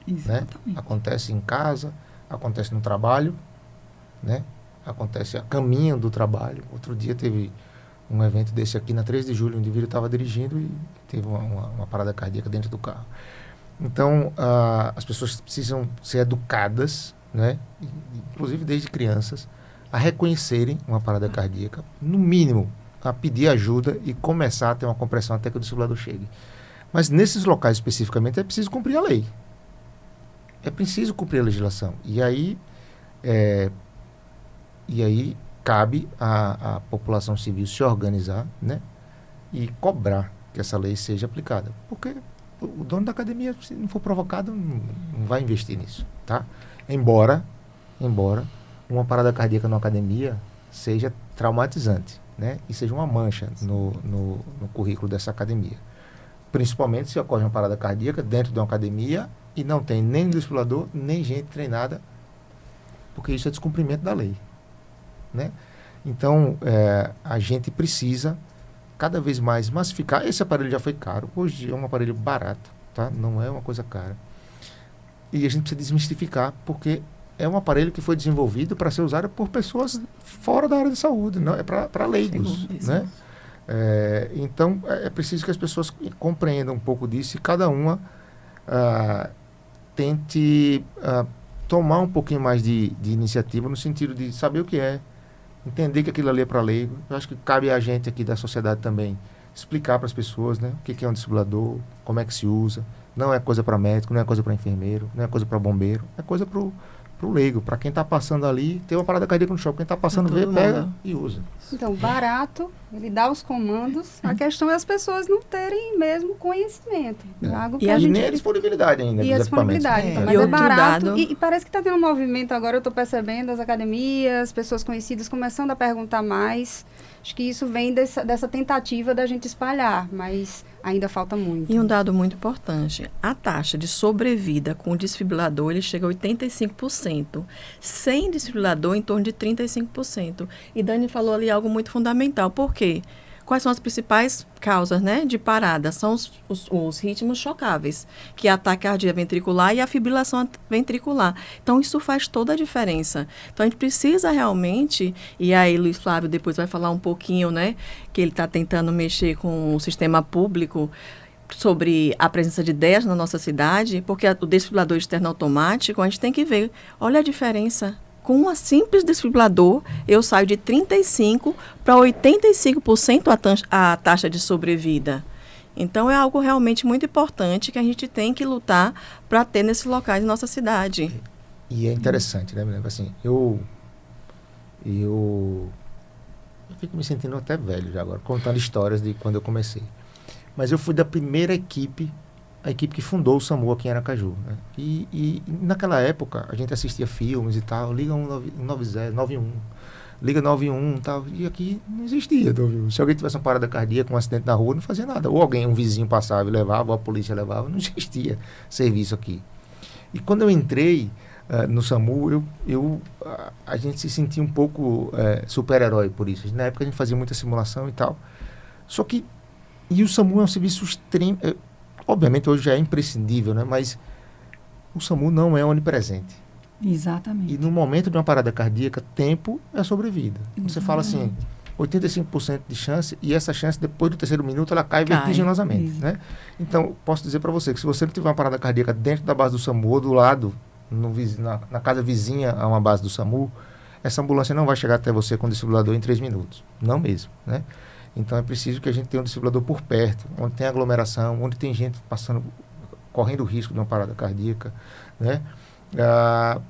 né? Acontece em casa, acontece no trabalho, né? Acontece a caminho do trabalho. Outro dia teve um evento desse aqui na 13 de julho, onde o indivíduo estava dirigindo e teve uma parada cardíaca dentro do carro. Então, as pessoas precisam ser educadas, né, inclusive desde crianças, a reconhecerem uma parada cardíaca, no mínimo, a pedir ajuda e começar a ter uma compressão até que o desfibrilador chegue. Mas nesses locais especificamente é preciso cumprir a lei. é preciso cumprir a legislação. E aí cabe à população civil se organizar, né? E cobrar que essa lei seja aplicada. Porque o dono da academia, se não for provocado, não vai investir nisso, tá? Embora uma parada cardíaca na academia seja traumatizante, né? E seja uma mancha no currículo dessa academia. Principalmente se ocorre uma parada cardíaca dentro de uma academia e não tem nem desfibrilador, nem gente treinada, porque isso é descumprimento da lei, né? Então, a gente precisa cada vez mais massificar. Esse aparelho já foi caro, hoje é um aparelho barato, tá? Não é uma coisa cara. E a gente precisa desmistificar, porque é um aparelho que foi desenvolvido para ser usado por pessoas fora da área de saúde, não é para leigos, né? Então, é preciso que as pessoas compreendam um pouco disso e cada uma tente tomar um pouquinho mais de iniciativa no sentido de saber o que é, entender que aquilo ali é para leigo. Eu acho que cabe a gente aqui da sociedade também explicar para as pessoas, né, o que é um desfibrilador, como é que se usa. Não é coisa para médico, não é coisa para enfermeiro, não é coisa para bombeiro, é coisa para o leigo, para quem está passando ali, tem uma parada cardíaca no shopping, quem está passando vê, pega e usa. Então, barato, ele dá os comandos, a questão é as pessoas não terem mesmo conhecimento. Algo que e nem a disponibilidade ainda e a dos equipamentos. disponibilidade, então, mas é barato e parece que está tendo um movimento agora, eu estou percebendo, as academias, pessoas conhecidas começando a perguntar mais. Acho que isso vem dessa tentativa da gente espalhar, mas ainda falta muito. E um dado muito importante, a taxa de sobrevida com o desfibrilador, ele chega a 85%. Sem desfibrilador, em torno de 35%. E Dani falou ali algo muito fundamental. Por quê? Quais são as principais causas, né, de parada? São os ritmos chocáveis, que é a taquicardia ventricular e a fibrilação ventricular. Então, isso faz toda a diferença. Então, a gente precisa realmente, e aí Luiz Flávio depois vai falar um pouquinho, né, que ele está tentando mexer com o sistema público sobre a presença de DEAs na nossa cidade, porque o desfibrilador externo automático, a gente tem que ver, olha a diferença. Com um simples desfibrilador, eu saio de 35% para 85% a taxa de sobrevida. Então, é algo realmente muito importante que a gente tem que lutar para ter nesses locais da nossa cidade. E é interessante, né, Milena? Assim, eu fico me sentindo até velho já agora, contando histórias de quando eu comecei. Mas eu fui da primeira equipe, a equipe que fundou o SAMU aqui em Aracaju, né? E naquela época a gente assistia filmes e tal, liga 190, 91, liga 91 e tal, e aqui não existia 91. Se alguém tivesse uma parada cardíaca, um acidente na rua, não fazia nada. Ou um vizinho passava e levava, ou a polícia levava, não existia serviço aqui. E quando eu entrei no SAMU, a gente se sentia um pouco super-herói por isso. Na época a gente fazia muita simulação e tal. Só que, e o SAMU é um serviço extremo. Obviamente hoje já é imprescindível, né? Mas o SAMU não é onipresente. Exatamente. E no momento de uma parada cardíaca, tempo é sobrevida. Você fala assim, 85% de chance, e essa chance, depois do terceiro minuto, ela cai vertiginosamente, né? Então, posso dizer para você que se você não tiver uma parada cardíaca dentro da base do SAMU ou do lado, na casa vizinha a uma base do SAMU, essa ambulância não vai chegar até você com o desfibrilador em 3 minutos. Não mesmo, né? Então, é preciso que a gente tenha um desfibrilador por perto, onde tem aglomeração, onde tem gente correndo risco de uma parada cardíaca, né?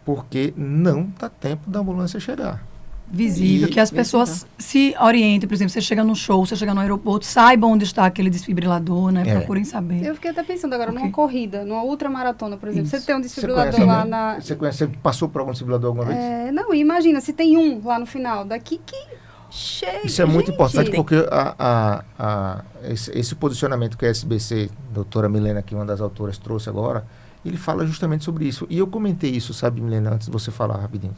Porque não dá tempo da ambulância chegar. Visível, que as pessoas se orientem, por exemplo, você chega no show, você chega no aeroporto, saibam onde está aquele desfibrilador, né? Procurem saber. Eu fiquei até pensando agora numa corrida, numa ultramaratona, por exemplo. Você tem um desfibrilador lá na... Você passou por algum desfibrilador alguma vez? Não, imagina, se tem um lá no final, daqui que... Isso é muito importante porque esse posicionamento que a SBC, doutora Milena, que é uma das autoras, trouxe agora, ele fala justamente sobre isso. E eu comentei isso, sabe, Milena, antes de você falar rapidinho.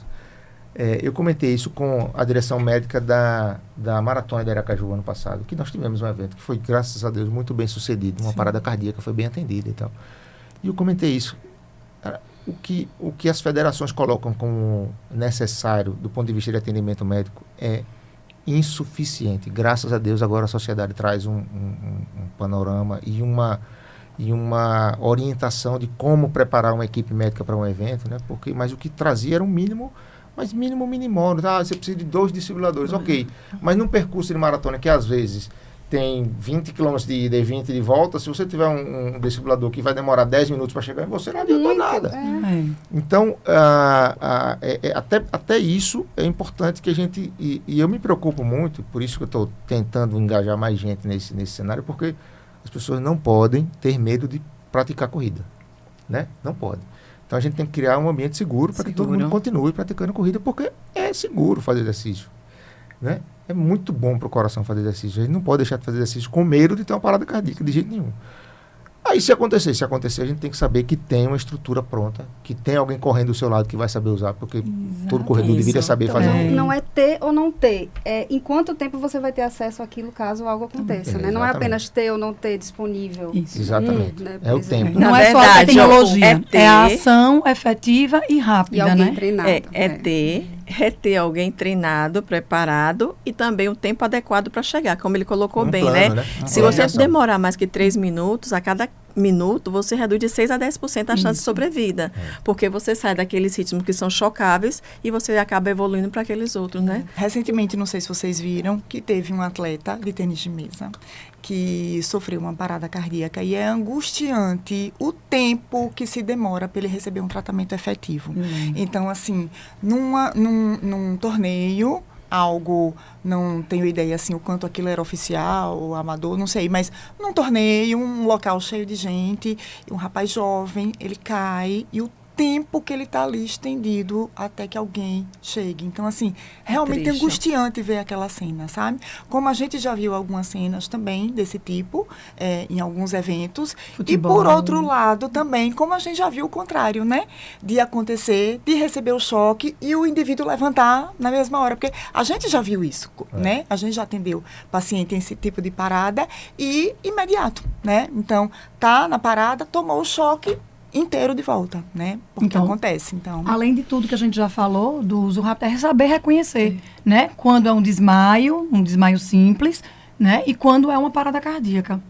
Eu comentei isso com a direção médica da Maratona de Aracaju ano passado, que nós tivemos um evento que foi, graças a Deus, muito bem sucedido, uma parada cardíaca, foi bem atendida e tal. E eu comentei isso. O que as federações colocam como necessário do ponto de vista de atendimento médico é insuficiente. Graças a Deus, agora a sociedade traz um panorama e uma orientação de como preparar uma equipe médica para um evento, né? Mas o que trazia era um mínimo, mas mínimo. Você precisa de 2 desfibriladores, ok. Mas num percurso de maratona que às vezes tem 20 km de ida e 20 de volta, se você tiver um desfibrilador que vai demorar 10 minutos para chegar em você, não adianta nada. Então, até isso é importante que a gente... E eu me preocupo muito, por isso que eu estou tentando engajar mais gente nesse cenário, porque as pessoas não podem ter medo de praticar corrida. Né? Não podem. Então, a gente tem que criar um ambiente seguro para que todo mundo continue praticando corrida, porque é seguro fazer exercício. Né? É muito bom para o coração fazer exercício. A gente não pode deixar de fazer exercício com medo de ter uma parada cardíaca, de jeito nenhum. Aí, se acontecer, a gente tem que saber que tem uma estrutura pronta, que tem alguém correndo do seu lado que vai saber usar, porque todo corredor deveria saber fazer. Não é ter ou não ter, é em quanto tempo você vai ter acesso àquilo caso algo aconteça, né? Não é apenas ter ou não ter disponível. Isso. Exatamente. Né, é o tempo. Não é só a tecnologia, é a ação efetiva e rápida, e alguém né? treinado. É ter alguém treinado, preparado e também o tempo adequado para chegar, como ele colocou bem, plano, né? Se você demorar mais que 3 minutos, a cada minuto você reduz de 6 a 10% a chance de sobrevida, porque você sai daqueles ritmos que são chocáveis e você acaba evoluindo para aqueles outros, né? Recentemente, não sei se vocês viram, que teve um atleta de tênis de mesa que sofreu uma parada cardíaca e é angustiante o tempo que se demora para ele receber um tratamento efetivo. Então, assim, num torneio, algo, não tenho ideia assim o quanto aquilo era oficial ou amador, não sei, mas num torneio, um local cheio de gente, um rapaz jovem, ele cai e o tempo que ele está ali estendido até que alguém chegue. Então, assim, realmente é angustiante ver aquela cena, sabe? Como a gente já viu algumas cenas também desse tipo, em alguns eventos. Futebol. E, por outro lado, também, como a gente já viu o contrário, né? De acontecer, de receber o choque e o indivíduo levantar na mesma hora. Porque a gente já viu isso, né? A gente já atendeu paciente em esse tipo de parada e imediato, né? Então, tá na parada, tomou o choque inteiro de volta, né? Porque então, acontece, então. Além de tudo que a gente já falou do uso rápido, é saber reconhecer, né? Quando é um desmaio simples, né? E quando é uma parada cardíaca.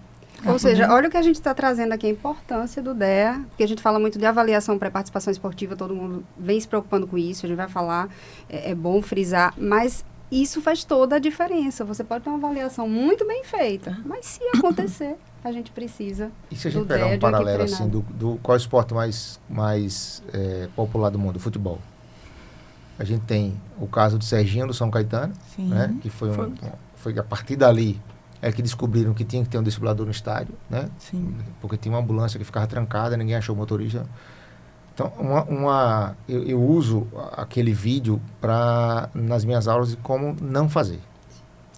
Ou seja, olha o que a gente está trazendo aqui, a importância do DEA, porque a gente fala muito de avaliação pré-participação esportiva, todo mundo vem se preocupando com isso, a gente vai falar, é bom frisar, mas isso faz toda a diferença. Você pode ter uma avaliação muito bem feita, mas se acontecer, a gente precisa. E se a gente pegar um paralelo assim do qual é o esporte mais popular do mundo, o futebol? A gente tem o caso de Serginho do São Caetano, né, que foi a partir dali que descobriram que tinha que ter um desfibrilador no estádio, né? Sim. Porque tinha uma ambulância que ficava trancada, ninguém achou o motorista. Então, eu uso aquele vídeo nas minhas aulas de como não fazer.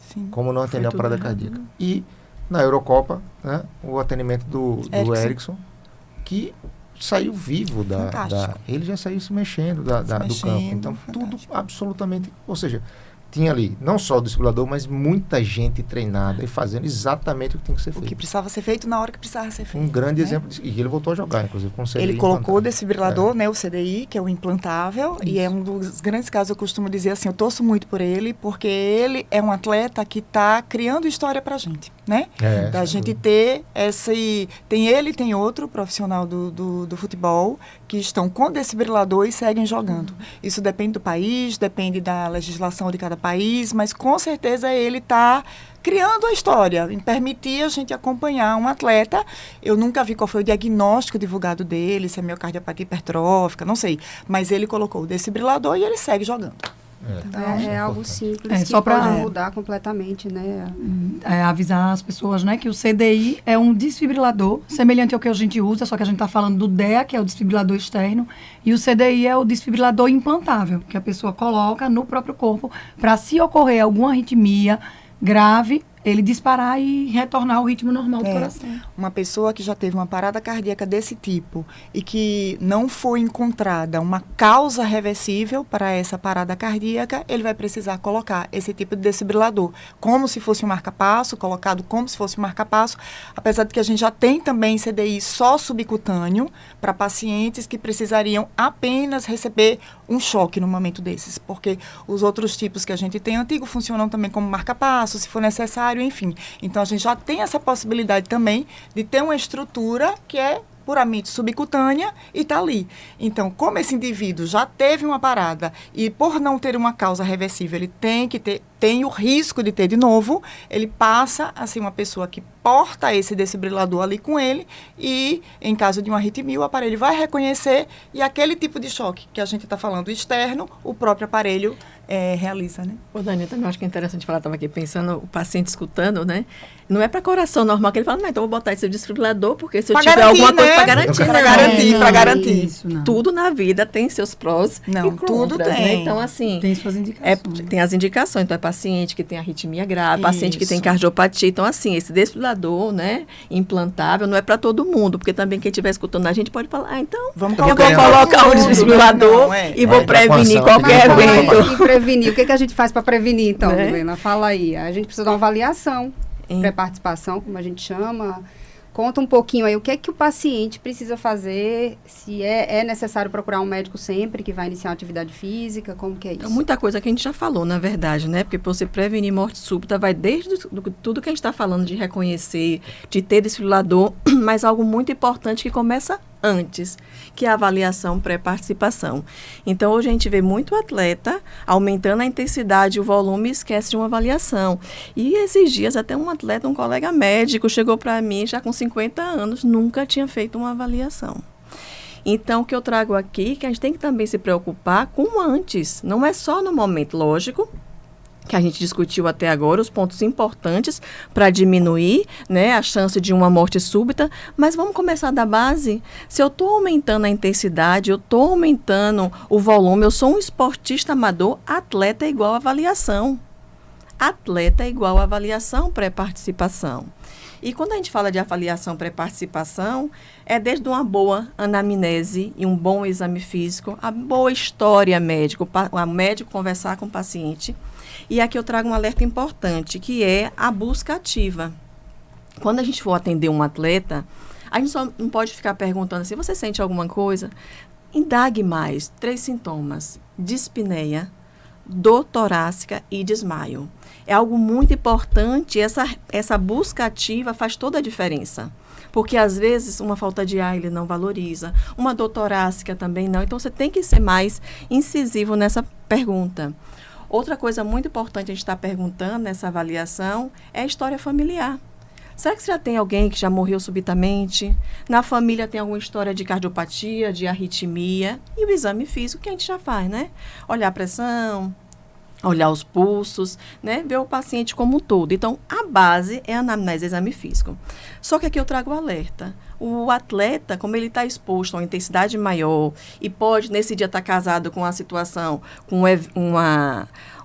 Sim. Como não atender a parada cardíaca. E na Eurocopa, né, o atendimento do Erickson, que saiu vivo ele já saiu se mexendo do campo. Então, tudo absolutamente... Ou seja, tinha ali não só o desfibrilador, mas muita gente treinada e fazendo exatamente o que tem que ser feito. O que precisava ser feito na hora que precisava ser feito. Um grande exemplo disso. E ele voltou a jogar, inclusive, com o CDI. Ele colocou o desfibrilador, né, o CDI, que é o implantável, e é um dos grandes casos, eu costumo dizer assim, eu torço muito por ele, porque ele é um atleta que está criando história pra gente, né? Da gente ter tem ele e tem outro profissional do futebol que estão com desfibrilador e seguem jogando. Isso depende do país, depende da legislação de cada país, mas com certeza ele está criando a história, em permitir a gente acompanhar um atleta. Eu nunca vi qual foi o diagnóstico divulgado dele, se é miocardiopatia hipertrófica, não sei, mas ele colocou o desfibrilador e ele segue jogando. É algo simples que só pode mudar completamente, né? Avisar as pessoas, né, que o CDI é um desfibrilador semelhante ao que a gente usa, só que a gente está falando do DEA, que é o desfibrilador externo, e o CDI é o desfibrilador implantável, que a pessoa coloca no próprio corpo para, se ocorrer alguma arritmia grave, ele disparar e retornar ao ritmo normal do coração. Uma pessoa que já teve uma parada cardíaca desse tipo e que não foi encontrada uma causa reversível para essa parada cardíaca, ele vai precisar colocar esse tipo de desfibrilador, como se fosse um marca-passo, colocado como se fosse um marca-passo, apesar de que a gente já tem também CDI só subcutâneo para pacientes que precisariam apenas receber um choque no momento desses, porque os outros tipos que a gente tem antigo funcionam também como marca-passo, se for necessário, enfim. Então, a gente já tem essa possibilidade também de ter uma estrutura que é puramente subcutânea e está ali. Então, como esse indivíduo já teve uma parada e por não ter uma causa reversível, ele tem o risco de ter de novo, ele passa a ser uma pessoa que porta esse desfibrilador ali com ele e, em caso de uma arritmia, o aparelho vai reconhecer e aquele tipo de choque que a gente está falando externo, o próprio aparelho realiza, né? Ô, Dani, eu também acho que é interessante falar, estava aqui pensando, o paciente escutando, né? Não é para coração normal que ele fala, não, então eu vou botar esse desfibrilador, porque se eu tiver alguma coisa para garantir, para garantir. Isso, não. Tudo na vida tem seus prós e contras, tudo tem. Né? Então, assim... Tem suas indicações. Tem as indicações. Então, é paciente que tem arritmia grave, paciente que tem cardiopatia. Então, assim, esse desfibrilador, né, implantável, não é para todo mundo, porque também quem estiver escutando a gente pode falar, então, vamos eu vou colocar um desfibrilador e vou prevenir qualquer evento. E prevenir. O que a gente faz para prevenir, então, Né? Helena? Fala aí. A gente precisa de uma avaliação, pré-participação, como a gente chama. Conta um pouquinho aí o que é que o paciente precisa fazer, se é necessário procurar um médico sempre que vai iniciar uma atividade física, como que é isso? Então, muita coisa que a gente já falou, na verdade, né? Porque para você prevenir morte súbita vai desde tudo que a gente está falando de reconhecer, de ter desfibrilador, mas algo muito importante que começa antes, que é a avaliação pré-participação. Então, hoje a gente vê muito atleta aumentando a intensidade e o volume e esquece de uma avaliação. E esses dias, até um atleta, um colega médico, chegou para mim já com 50 anos, nunca tinha feito uma avaliação. Então, o que eu trago aqui, que a gente tem que também se preocupar com o antes. Não é só no momento, lógico, que a gente discutiu até agora, os pontos importantes para diminuir, né, a chance de uma morte súbita, mas vamos começar da base. Se eu estou aumentando a intensidade, eu estou aumentando o volume, eu sou um esportista amador, atleta é igual a avaliação. Atleta é igual a avaliação pré-participação. E quando a gente fala de avaliação pré-participação, é desde uma boa anamnese e um bom exame físico, a boa história médica, o médico conversar com o paciente. E aqui eu trago um alerta importante, que é a busca ativa. Quando a gente for atender um atleta, a gente só não pode ficar perguntando assim, você sente alguma coisa? Indague mais. 3 sintomas: dispneia, dor torácica e desmaio. É algo muito importante, essa busca ativa faz toda a diferença. Porque, às vezes, uma falta de ar ele não valoriza, uma dor torácica também não. Então, você tem que ser mais incisivo nessa pergunta. Outra coisa muito importante a gente está perguntando nessa avaliação é a história familiar. Será que você já tem alguém que já morreu subitamente? Na família tem alguma história de cardiopatia, de arritmia? E o exame físico que a gente já faz, né? Olhar a pressão, olhar os pulsos, né? Ver o paciente como um todo. Então, a base é a anamnese, exame físico. Só que aqui eu trago o alerta. O atleta, como ele está exposto a uma intensidade maior e pode, nesse dia, estar casado com uma situação, com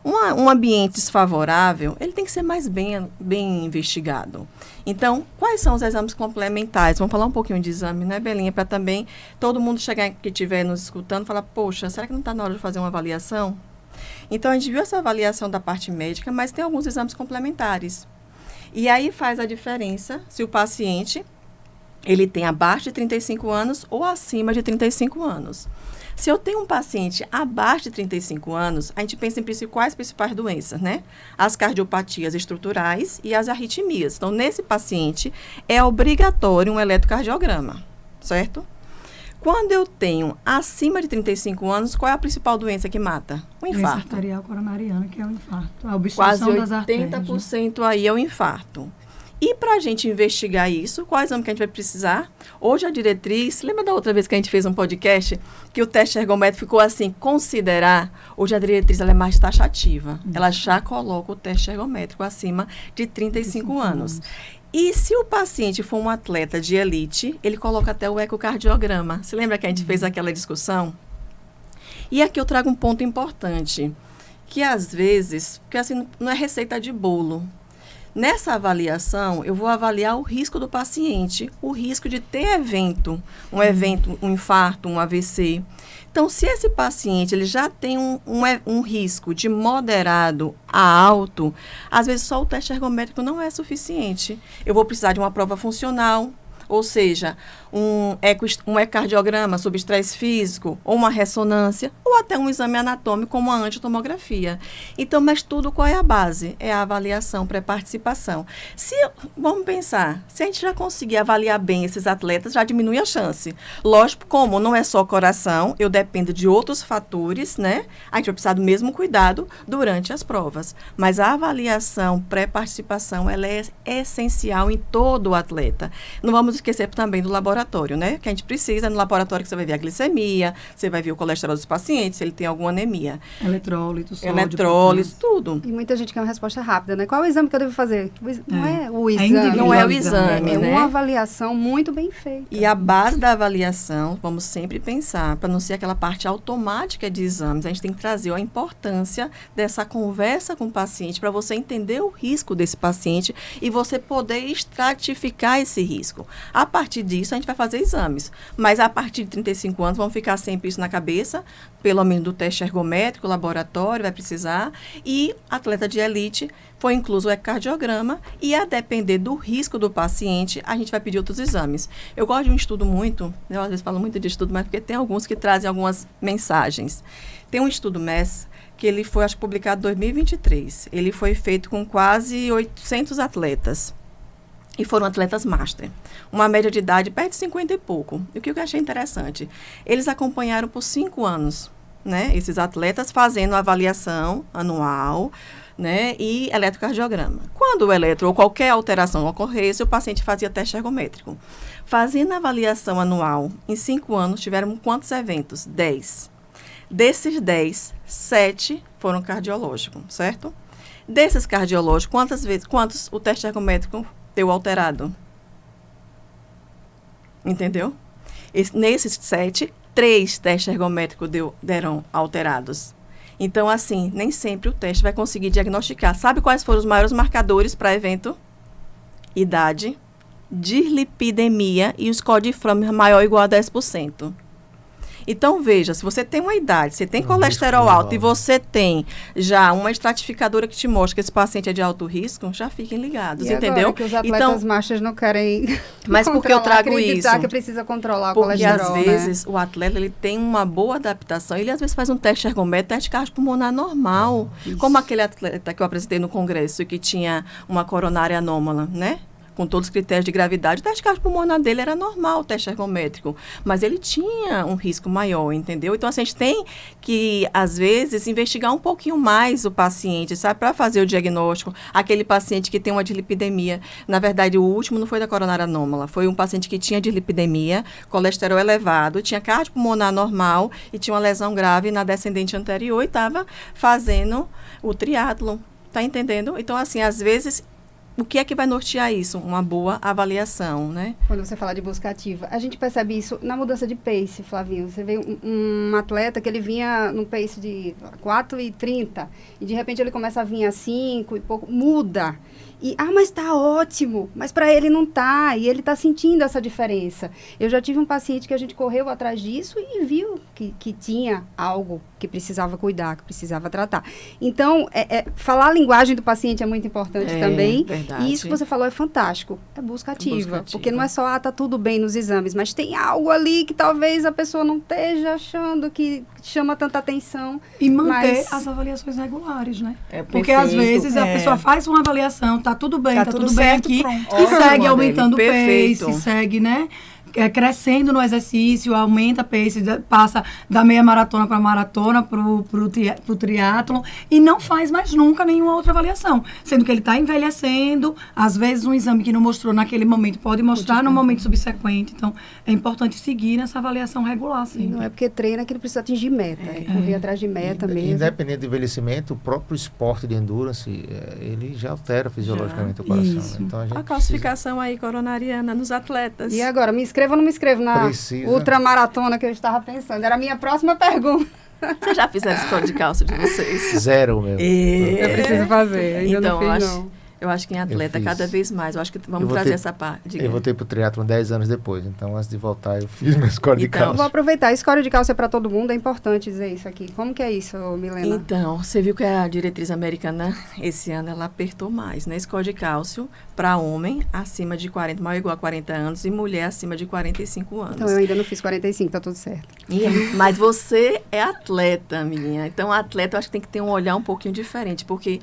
um ambiente desfavorável, ele tem que ser mais bem investigado. Então, quais são os exames complementares? Vamos falar um pouquinho de exame, né, Belinha? Para também todo mundo chegar que estiver nos escutando falar, poxa, será que não está na hora de fazer uma avaliação? Então, a gente viu essa avaliação da parte médica, mas tem alguns exames complementares. E aí faz a diferença se o paciente ele tem abaixo de 35 anos ou acima de 35 anos. Se eu tenho um paciente abaixo de 35 anos, a gente pensa em quais principais doenças, né? As cardiopatias estruturais e as arritmias. Então, nesse paciente, é obrigatório um eletrocardiograma, certo? Quando eu tenho acima de 35 anos, qual é a principal doença que mata? O infarto. Doença arterial coronariana, que é o infarto. A obstrução das artérias. Quase 80% aí é o infarto. E para a gente investigar isso, qual exame que a gente vai precisar? Hoje a diretriz, lembra da outra vez que a gente fez um podcast, que o teste ergométrico ficou assim, considerar? Hoje a diretriz ela é mais taxativa. Ela já coloca o teste ergométrico acima de 35 anos. E se o paciente for um atleta de elite, ele coloca até o ecocardiograma. Você lembra que a gente fez aquela discussão? E aqui eu trago um ponto importante, que às vezes, porque assim, não é receita de bolo. Nessa avaliação, eu vou avaliar o risco do paciente, o risco de ter evento, um infarto, um AVC. Então, se esse paciente ele já tem um risco de moderado a alto, às vezes só o teste ergométrico não é suficiente. Eu vou precisar de uma prova funcional, ou seja, um ecocardiograma sob estresse físico, ou uma ressonância, ou até um exame anatômico como a angiotomografia. Então, mas tudo qual é a base? É a avaliação pré-participação. Vamos pensar, se a gente já conseguir avaliar bem esses atletas, já diminui a chance. Lógico, como não é só coração, eu dependo de outros fatores, né? A gente vai precisar do mesmo cuidado durante as provas. Mas a avaliação pré-participação, ela é essencial em todo o atleta. Não vamos esquecer também do laboratório, né? Que a gente precisa, no laboratório que você vai ver a glicemia, você vai ver o colesterol dos pacientes, se ele tem alguma anemia. Eletrólito, sódio, Eletrólito, tudo. E muita gente quer uma resposta rápida, né? Qual é o exame que eu devo fazer? Não é o exame. individualizado. Não é o exame, É né? uma avaliação muito bem feita. E a base da avaliação, vamos sempre pensar, para não ser aquela parte automática de exames, a gente tem que trazer a importância dessa conversa com o paciente para você entender o risco desse paciente e você poder estratificar esse risco. A partir disso, a gente vai fazer exames. Mas a partir de 35 anos, vamos ficar sempre isso na cabeça, pelo menos do teste ergométrico, laboratório, vai precisar. E atleta de elite, foi incluso o ecocardiograma e a depender do risco do paciente, a gente vai pedir outros exames. Eu gosto de um estudo muito, eu às vezes falo muito de estudo, mas porque tem alguns que trazem algumas mensagens. Tem um estudo MESS, que ele foi, acho que, publicado em 2023. Ele foi feito com quase 800 atletas. E foram atletas master. Uma média de idade perto de 50 e pouco. E o que eu achei interessante? Eles acompanharam por 5 anos, né? Esses atletas fazendo avaliação anual, né? E eletrocardiograma. Quando o eletro ou qualquer alteração ocorresse, o paciente fazia teste ergométrico. Fazendo a avaliação anual, em 5 anos, tiveram quantos eventos? 10. Desses 10, 7 foram cardiológicos, certo? Desses cardiológicos, quantos o teste ergométrico deu alterado? Entendeu? Nesses 7, 3 testes ergométricos deram alterados. Então, assim, nem sempre o teste vai conseguir diagnosticar. Sabe quais foram os maiores marcadores para evento? Idade, dislipidemia e o score de Framingham maior ou igual a 10%. Então, veja, se você tem uma idade, você tem colesterol alto e você tem já uma estratificadora que te mostra que esse paciente é de alto risco, já fiquem ligados, entendeu? Agora que os atletas machos não querem mas por que eu trago acreditar isso? que precisa controlar o porque colesterol, às vezes o atleta ele tem uma boa adaptação, ele às vezes faz um teste ergométrico, teste cardiopulmonar normal, como aquele atleta que eu apresentei no congresso que tinha uma coronária anômala, né? Com todos os critérios de gravidade, o teste cardiopulmonar dele era normal, o teste ergométrico, mas ele tinha um risco maior, entendeu? Então, assim, a gente tem que, às vezes, investigar um pouquinho mais o paciente, sabe, para fazer o diagnóstico. Aquele paciente que tem uma dislipidemia, na verdade, o último não foi da coronária anômala, foi um paciente que tinha dislipidemia, colesterol elevado, tinha cardiopulmonar normal e tinha uma lesão grave na descendente anterior e estava fazendo o triatlon, tá entendendo? Então, assim, às vezes, o que é que vai nortear isso? Uma boa avaliação, né? Quando você fala de busca ativa, a gente percebe isso na mudança de pace, Flavinho. Você vê um atleta que ele vinha num pace de 4:30 e de repente ele começa a vir a 5 e pouco, muda. E, mas tá ótimo, mas para ele não tá, e ele tá sentindo essa diferença. Eu já tive um paciente que a gente correu atrás disso e viu que tinha algo que precisava cuidar, que precisava tratar. Então, falar a linguagem do paciente é muito importante também. Verdade. E isso que você falou é fantástico, é busca ativa. Porque não é só, tá tudo bem nos exames, mas tem algo ali que talvez a pessoa não esteja achando que chama tanta atenção. E manter as avaliações regulares, né? Porque às vezes a pessoa faz uma avaliação, tá tudo bem, tá tudo bem aqui, e segue aumentando o pace, segue, né? Crescendo no exercício, aumenta a pace, passa da meia maratona para maratona, pro triatlon, e não faz mais nunca nenhuma outra avaliação. Sendo que ele está envelhecendo, às vezes um exame que não mostrou naquele momento pode mostrar no momento subsequente. Então, é importante seguir nessa avaliação regular, sim. Não é porque treina que ele precisa atingir meta, correr atrás de meta mesmo. Independente do envelhecimento, o próprio esporte de endurance, ele já altera fisiologicamente o coração. Né? Então, a calcificação aí coronariana nos atletas. E agora, me inscreva ou não me inscrevo na ultramaratona que eu estava pensando? Era a minha próxima pergunta. Vocês já fizeram escola de cálcio de vocês? 0, meu. Eu preciso fazer, ainda então, não fiz, não. Eu acho que em atleta, cada vez mais. Eu acho que vamos trazer essa parte. Eu voltei pro triatlon 10 anos depois. Então, antes de voltar, eu fiz minha score de cálcio. Vou aproveitar. A score de cálcio é para todo mundo. É importante dizer isso aqui. Como que é isso, Milena? Então, você viu que a diretriz americana, esse ano, ela apertou mais, né? Score de cálcio para homem acima de 40, maior ou igual a 40 anos, e mulher acima de 45 anos. Então, eu ainda não fiz 45, tá tudo certo. Mas você é atleta, menina. Então, atleta, eu acho que tem que ter um olhar um pouquinho diferente, porque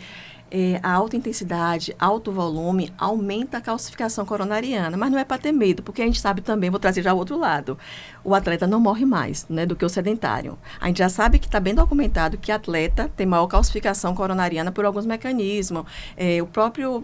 a alta intensidade, alto volume, aumenta a calcificação coronariana. Mas não é para ter medo, porque a gente sabe também, vou trazer já o outro lado, o atleta não morre mais, né, do que o sedentário. A gente já sabe que está bem documentado que atleta tem maior calcificação coronariana por alguns mecanismos.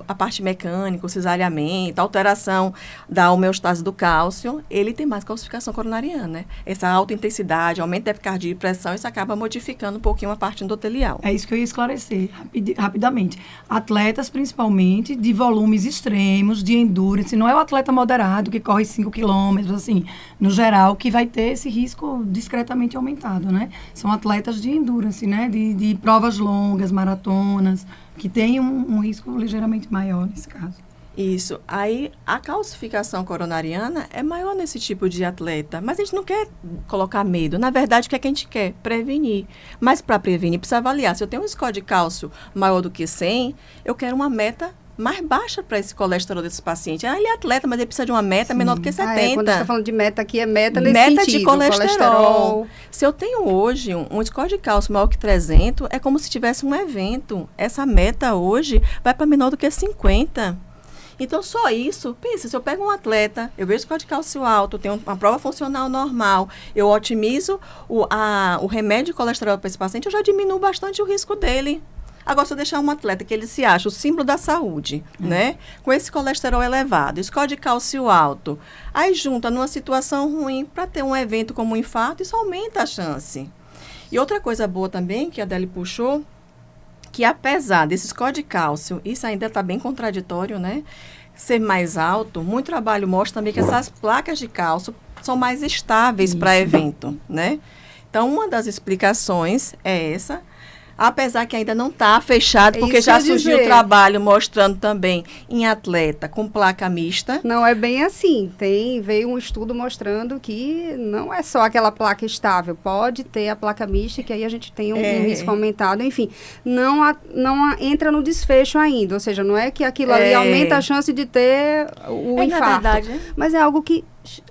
A parte mecânica, o cesariamento, a alteração da homeostase do cálcio, ele tem mais calcificação coronariana, né? Essa alta intensidade, aumento da epicardia e pressão, isso acaba modificando um pouquinho a parte endotelial. É isso que eu ia esclarecer rapidamente. Atletas, principalmente, de volumes extremos, de endurance. Não é o atleta moderado que corre 5 quilômetros, assim, no geral, que vai ter esse risco discretamente aumentado, né? São atletas de endurance, né? De provas longas, maratonas, que têm um risco ligeiramente maior nesse caso. Isso. Aí, a calcificação coronariana é maior nesse tipo de atleta. Mas a gente não quer colocar medo. Na verdade, o que é que a gente quer? Prevenir. Mas para prevenir, precisa avaliar. Se eu tenho um score de cálcio maior do que 100, eu quero uma meta mais baixa para esse colesterol desse paciente. Ele é atleta, mas ele precisa de uma meta menor do que 70. Quando você está falando de meta aqui, é meta nesse meta sentido. De colesterol. Se eu tenho hoje um score de cálcio maior que 300, é como se tivesse um evento. Essa meta hoje vai para menor do que 50. Então, só isso, pensa, se eu pego um atleta, eu vejo score de cálcio alto, tenho uma prova funcional normal, eu otimizo o remédio de colesterol para esse paciente, eu já diminuo bastante o risco dele. Agora, se eu deixar um atleta que ele se acha o símbolo da saúde, né? Com esse colesterol elevado, score de cálcio alto, aí junta numa situação ruim para ter um evento como um infarto, isso aumenta a chance. E outra coisa boa também, que a Adele puxou, que apesar desse score de cálcio, isso ainda está bem contraditório, né? Ser mais alto, muito trabalho mostra também que essas placas de cálcio são mais estáveis para evento, né? Então, uma das explicações é essa. Apesar que ainda não está fechado, porque já surgiu o trabalho mostrando também em atleta com placa mista. Não é bem assim. Veio um estudo mostrando que não é só aquela placa estável. Pode ter a placa mista, que aí a gente tem um risco aumentado. Enfim, não entra no desfecho ainda. Ou seja, não é que aquilo ali aumenta a chance de ter o infarto. Na verdade, mas é algo que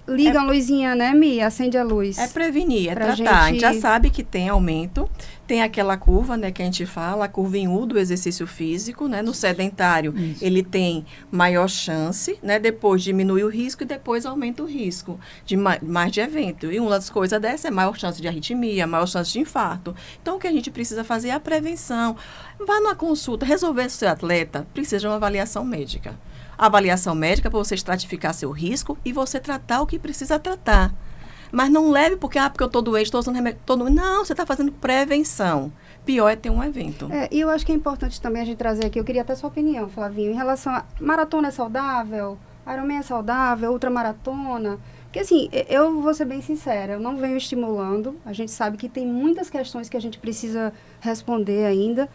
liga a luzinha, né, Mi? Acende a luz. É prevenir, é tratar. A gente já sabe que tem aumento. Tem aquela curva, né, que a gente fala, a curva em U do exercício físico, né? No sedentário, ele tem maior chance, né? Depois diminui o risco e depois aumenta o risco de mais de evento. E uma das coisas dessa é maior chance de arritmia, maior chance de infarto. Então, o que a gente precisa fazer é a prevenção. Vá numa consulta, resolver o seu atleta, precisa de uma avaliação médica. A avaliação médica para você estratificar seu risco e você tratar o que precisa tratar. Mas não leve porque eu estou doente, estou usando remédio. Não, você está fazendo prevenção. Pior é ter um evento. E eu acho que é importante também a gente trazer aqui, eu queria até sua opinião, Flavinho, em relação a maratona é saudável, Ironman é saudável, ultramaratona. Porque assim, eu vou ser bem sincera, eu não venho estimulando, a gente sabe que tem muitas questões que a gente precisa responder ainda.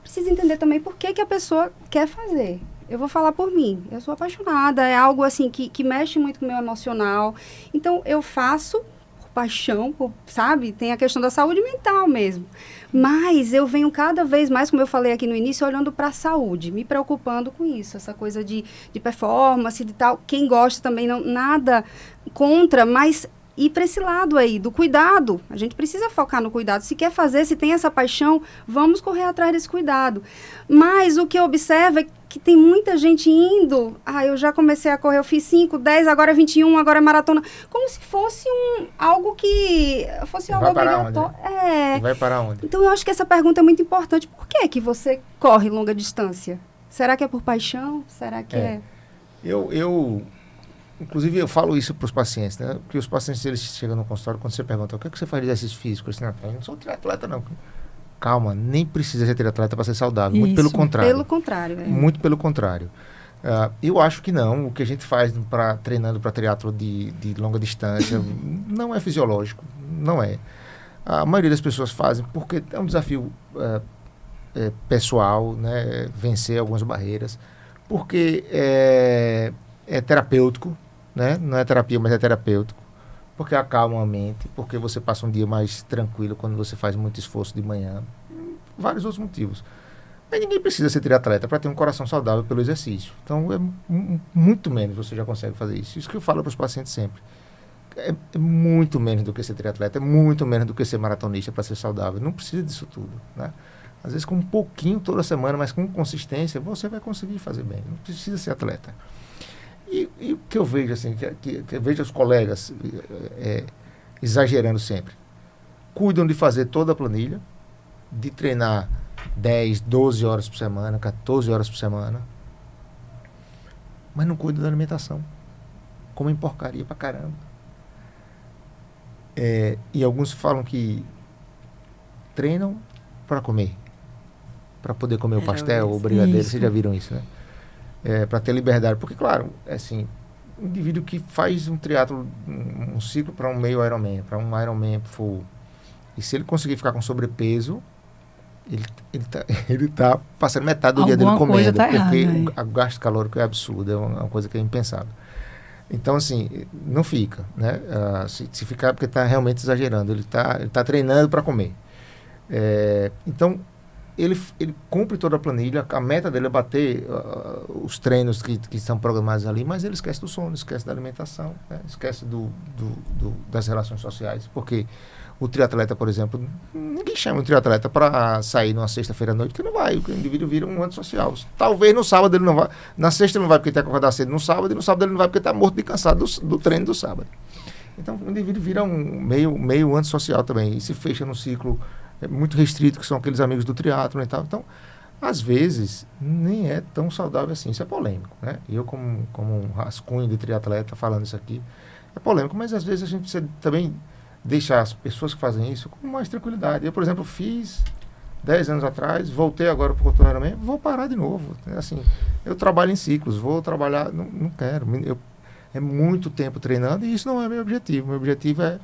Precisa entender também por que a pessoa quer fazer. Eu vou falar por mim. Eu sou apaixonada. É algo assim que mexe muito com o meu emocional. Então, eu faço por paixão, sabe? Tem a questão da saúde mental mesmo. Mas eu venho cada vez mais, como eu falei aqui no início, olhando para a saúde, me preocupando com isso. Essa coisa de performance, de tal. Quem gosta também, não, nada contra, mas ir para esse lado aí, do cuidado. A gente precisa focar no cuidado. Se quer fazer, se tem essa paixão, vamos correr atrás desse cuidado. Mas o que eu observo é que tem muita gente indo, eu já comecei a correr, eu fiz 5, 10, agora 21, agora é maratona, como se fosse algo que fosse algo obrigatório. E vai parar onde? Então eu acho que essa pergunta é muito importante. Por que você corre longa distância? Será que é por paixão? Será que é? Inclusive, eu falo isso para os pacientes, né? Porque os pacientes, eles chegam no consultório, quando você pergunta, o que é que você faz de exercício físico? Eu não sou triatleta, não. Calma, nem precisa ser triatleta para ser saudável. Isso. Muito pelo contrário. Pelo contrário. Muito pelo contrário. Eu acho que não. O que a gente faz treinando para triatlo de longa distância não é fisiológico. Não é. A maioria das pessoas fazem porque é um desafio pessoal, né? Vencer algumas barreiras. porque é terapêutico, né? Não é terapia, mas é terapêutico. Porque acalma a mente, porque você passa um dia mais tranquilo quando você faz muito esforço de manhã. Vários outros motivos. Mas ninguém precisa ser triatleta para ter um coração saudável pelo exercício. Então, muito menos você já consegue fazer isso. Isso que eu falo para os pacientes sempre. É muito menos do que ser triatleta, é muito menos do que ser maratonista para ser saudável. Não precisa disso tudo, né? Às vezes com um pouquinho toda semana, mas com consistência, você vai conseguir fazer bem. Não precisa ser atleta. E o que eu vejo, assim, que eu vejo os colegas exagerando sempre. Cuidam de fazer toda a planilha, de treinar 10, 12 horas por semana, 14 horas por semana, mas não cuidam da alimentação. Comem porcaria pra caramba. E alguns falam que treinam para comer, para poder comer o pastel, o brigadeiro. Vocês já viram isso, né? Para ter liberdade, porque claro, assim, um indivíduo que faz um triatlo, um ciclo para um meio Ironman, para um Ironman full, e se ele conseguir ficar com sobrepeso, ele tá passando metade do dia dele comendo, porque o gasto calórico é absurdo, é uma coisa que é impensável. Então, assim, não fica, né? Se ficar, porque está realmente exagerando, ele tá treinando para comer. Então, ele cumpre toda a planilha, a meta dele é bater os treinos que são programados ali, mas ele esquece do sono, esquece da alimentação, né? Esquece das relações sociais, porque o triatleta, por exemplo, ninguém chama um triatleta para sair numa sexta-feira à noite, que não vai, o indivíduo vira um antissocial. Talvez no sábado ele não vá, na sexta ele não vai porque tem que acordar cedo no sábado, e no sábado ele não vai porque está morto de cansado do treino do sábado. Então o indivíduo vira um meio antissocial também, e se fecha num ciclo muito restrito, que são aqueles amigos do triatlon e tal. Então, às vezes, nem é tão saudável assim. Isso é polêmico, né? Eu, como um rascunho de triatleta falando isso aqui, é polêmico, mas às vezes a gente precisa também deixar as pessoas que fazem isso com mais tranquilidade. Eu, por exemplo, fiz 10 anos atrás, voltei agora para o Cultura Ironman, vou parar de novo. Assim, eu trabalho em ciclos, vou trabalhar, não quero. É muito tempo treinando e isso não é meu objetivo. Meu objetivo é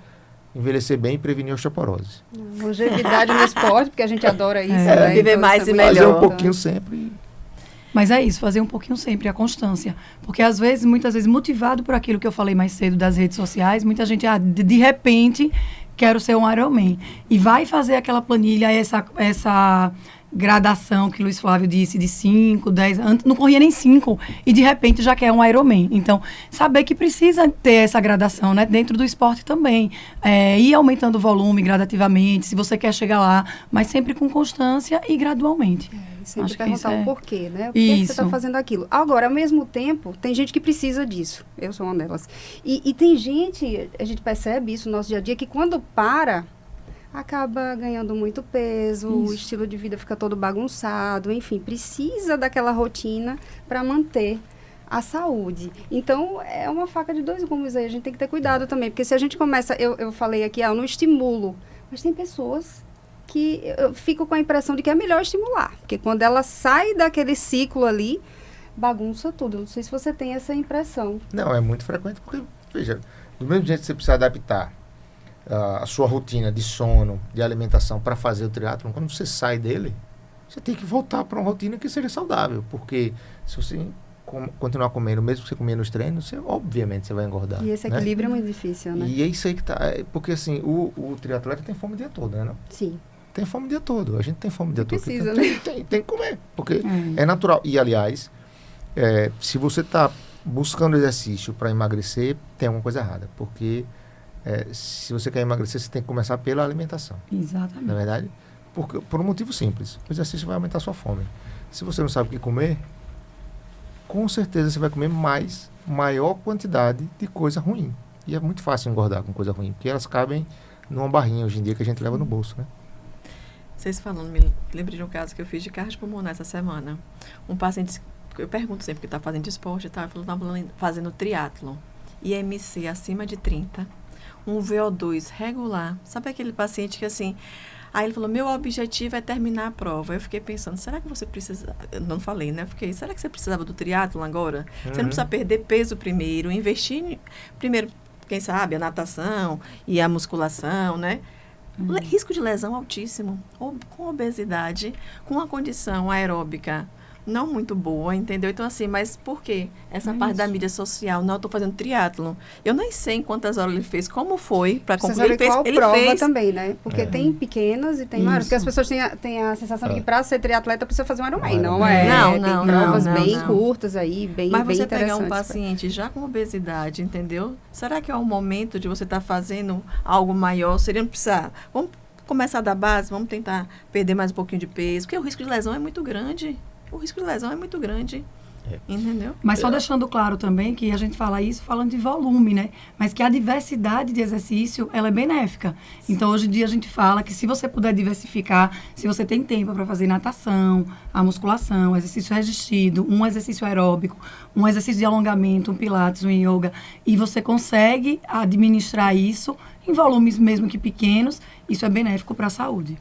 envelhecer bem e prevenir osteoporose. Longevidade no esporte, porque a gente adora isso. Né? Viver então, mais e melhor. Fazer um pouquinho sempre. Mas é isso, fazer um pouquinho sempre, a constância. Porque muitas vezes, motivado por aquilo que eu falei mais cedo das redes sociais, muita gente, de repente, quero ser um Ironman. E vai fazer aquela planilha, essa gradação que Luiz Flávio disse, de 5, 10, antes não corria nem 5, e de repente já quer um Ironman. Então, saber que precisa ter essa gradação, né, dentro do esporte também. Ir aumentando o volume gradativamente, se você quer chegar lá, mas sempre com constância e gradualmente. Sempre acho perguntar o porquê, né? Por que você está fazendo aquilo? Agora, ao mesmo tempo, tem gente que precisa disso. Eu sou uma delas. E tem gente, a gente percebe isso no nosso dia a dia, que quando acaba ganhando muito peso, o estilo de vida fica todo bagunçado, enfim, precisa daquela rotina para manter a saúde. Então, é uma faca de dois gumes aí, a gente tem que ter cuidado também, porque se a gente começa, eu falei aqui, eu não estimulo, mas tem pessoas que eu fico com a impressão de que é melhor estimular, porque quando ela sai daquele ciclo ali, bagunça tudo. Não sei se você tem essa impressão. Não, é muito frequente, porque, veja, do mesmo jeito que você precisa adaptar a sua rotina de sono, de alimentação para fazer o triatlon, quando você sai dele, você tem que voltar para uma rotina que seja saudável, porque se você continuar comendo, mesmo que você comer nos treinos, obviamente você vai engordar. E esse equilíbrio é muito difícil, né? E é isso aí que tá, porque assim, o triatleta tem fome o dia todo, né? Não? Sim. Tem fome o dia todo, a gente tem fome o dia todo. Precisa, então, né? Tem que comer, porque é natural. E aliás, se você está buscando exercício para emagrecer, tem alguma coisa errada, porque se você quer emagrecer, você tem que começar pela alimentação. Exatamente. Na verdade, por um motivo simples. O exercício vai aumentar a sua fome. Se você não sabe o que comer, com certeza você vai comer maior quantidade de coisa ruim. E é muito fácil engordar com coisa ruim, porque elas cabem numa barrinha hoje em dia que a gente leva no bolso, né? Vocês falando, me lembrei de um caso que eu fiz de cardiopulmonar essa semana. Um paciente, eu pergunto sempre que está fazendo esporte e tal, ele falou que estava fazendo triatlon. IMC acima de 30. Um VO2 regular. Sabe aquele paciente que assim... Aí ele falou, meu objetivo é terminar a prova. Eu fiquei pensando, será que você precisa... Eu não falei, né? Fiquei, será que você precisava do triatlon agora? Você não precisa perder peso primeiro, investir primeiro, quem sabe, a natação e a musculação, né? Risco de lesão altíssimo, com obesidade, com uma condição aeróbica não muito boa, entendeu? Então, assim, mas por quê? Essa parte da mídia social, não, eu tô fazendo triatlon. Eu nem sei em quantas horas ele fez, como foi, para Você concluir. sabe qual Ele prova fez também, né? Porque tem pequenas e tem maiores. Porque as pessoas têm a sensação de que para ser triatleta precisa fazer um Ironman. Não é. Não, tem provas não, bem não. curtas aí, bem Mas bem você pegar um interessantes. paciente já com obesidade, entendeu? Será que é o momento de você estar fazendo algo maior? Seria não precisar. Vamos começar da base, vamos tentar perder mais um pouquinho de peso, porque o risco de lesão é muito grande. O risco de lesão é muito grande. Entendeu? Mas só deixando claro também que a gente fala isso falando de volume, né? Mas que a diversidade de exercício, ela é benéfica. Então, hoje em dia, a gente fala que se você puder diversificar, se você tem tempo para fazer natação, a musculação, exercício resistido, um exercício aeróbico, um exercício de alongamento, um pilates, um yoga, e você consegue administrar isso em volumes mesmo que pequenos, isso é benéfico para a saúde.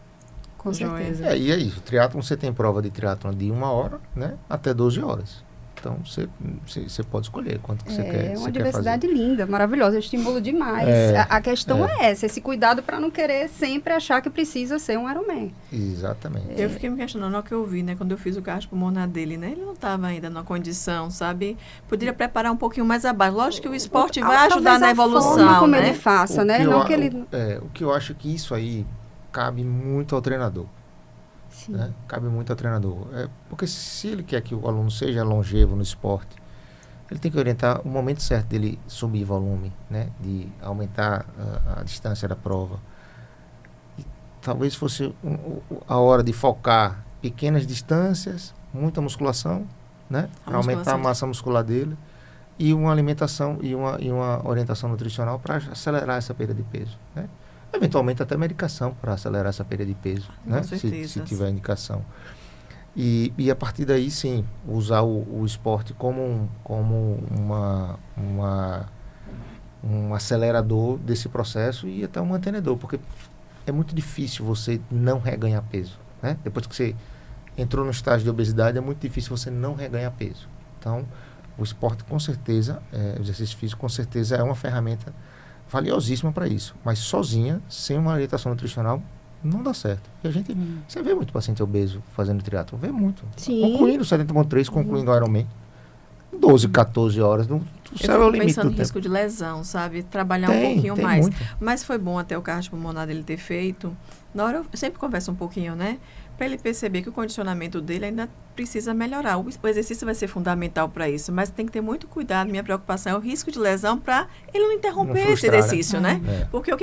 Com certeza. E é isso. O triatlon, você tem prova de triatlon de 1 hora, né? Até 12 horas. Então, você pode escolher quanto que você quer. É uma diversidade linda, maravilhosa, eu estimulo demais. A questão é essa, esse cuidado para não querer sempre achar que precisa ser um Ironman. Exatamente. Eu fiquei me questionando na hora que eu vi, né? Quando eu fiz o cardiopulmonar dele, né? Ele não estava ainda na condição, sabe? Poderia preparar um pouquinho mais abaixo. Lógico que o esporte vai ajudar na evolução, forma como né? ele faça, né? Não que ele... O que eu acho que isso aí cabe muito ao treinador. Né? Cabe muito ao treinador. Porque se ele quer que o aluno seja longevo no esporte, ele tem que orientar o momento certo dele subir volume, né? De aumentar a distância da prova. E talvez fosse a hora de focar pequenas distâncias, muita musculação, né? Para aumentar a massa muscular dele, e uma alimentação e uma orientação nutricional para acelerar essa perda de peso, né? Eventualmente até medicação para acelerar essa perda de peso, né? Se tiver indicação. E a partir daí, sim, usar o esporte como um acelerador desse processo e até um mantenedor, porque é muito difícil você não reganhar peso, né? Depois que você entrou no estágio de obesidade, é muito difícil você não reganhar peso. Então, o esporte, com certeza, o exercício físico, com certeza, é uma ferramenta valiosíssima para isso, mas sozinha, sem uma orientação nutricional, não dá certo. E a gente, você vê muito paciente obeso fazendo triatlon, vê muito. Sim. Concluindo 70.3, concluindo o Ironman, 12, 14 horas, o céu é o limite pensando do em risco de lesão, sabe? Trabalhar um pouquinho tem mais. muito. Mas foi bom até o cardiopulmonar dele ter feito. Na hora eu sempre converso um pouquinho, né? Para ele perceber que o condicionamento dele ainda precisa melhorar. O exercício vai ser fundamental para isso, mas tem que ter muito cuidado. Minha preocupação é o risco de lesão para ele não interromper esse exercício, né? Porque o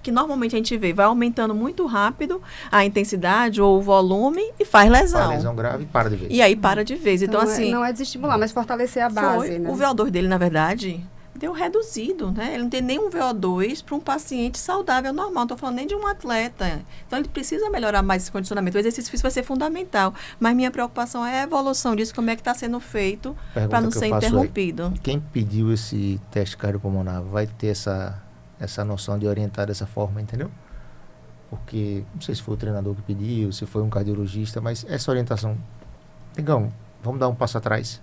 que normalmente a gente vê, vai aumentando muito rápido a intensidade ou o volume e faz lesão. Faz lesão grave e para de vez. E aí para de vez. Então assim... Não é desestimular, mas fortalecer a base, né? O VO2 dele, na verdade... deu reduzido, né? Ele não tem nenhum VO2 para um paciente saudável normal. Não estou falando nem de um atleta. Então, ele precisa melhorar mais esse condicionamento. O exercício físico vai ser fundamental. Mas minha preocupação é a evolução disso, como é que está sendo feito para não ser interrompido. Quem pediu esse teste cardiopulmonar vai ter essa noção de orientar dessa forma, entendeu? Porque, não sei se foi o treinador que pediu, se foi um cardiologista, mas essa orientação... Digamos, vamos dar um passo atrás.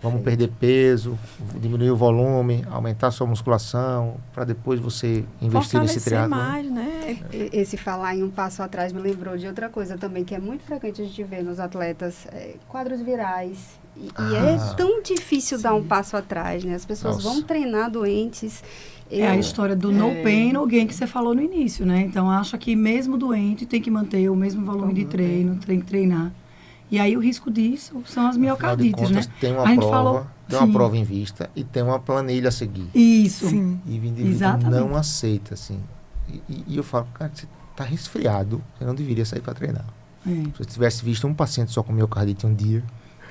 Vamos perder peso, diminuir o volume, aumentar a sua musculação, para depois você investir nesse triatlon. Mais, né? Esse falar em um passo atrás me lembrou de outra coisa também, que é muito frequente a gente ver nos atletas, quadros virais. E é tão difícil dar um passo atrás, né? As pessoas vão treinar doentes. É a história do no pain, no gain que você falou no início, né? Então, acha que mesmo doente tem que manter o mesmo volume de treino, tem que treinar. E aí o risco disso são as miocardites, né? Tem uma prova em vista e tem uma planilha a seguir. Isso. Sim. E o indivíduo não aceita, assim. E eu falo, cara, você está resfriado, você não deveria sair para treinar. Se você tivesse visto um paciente só com miocardite um dia,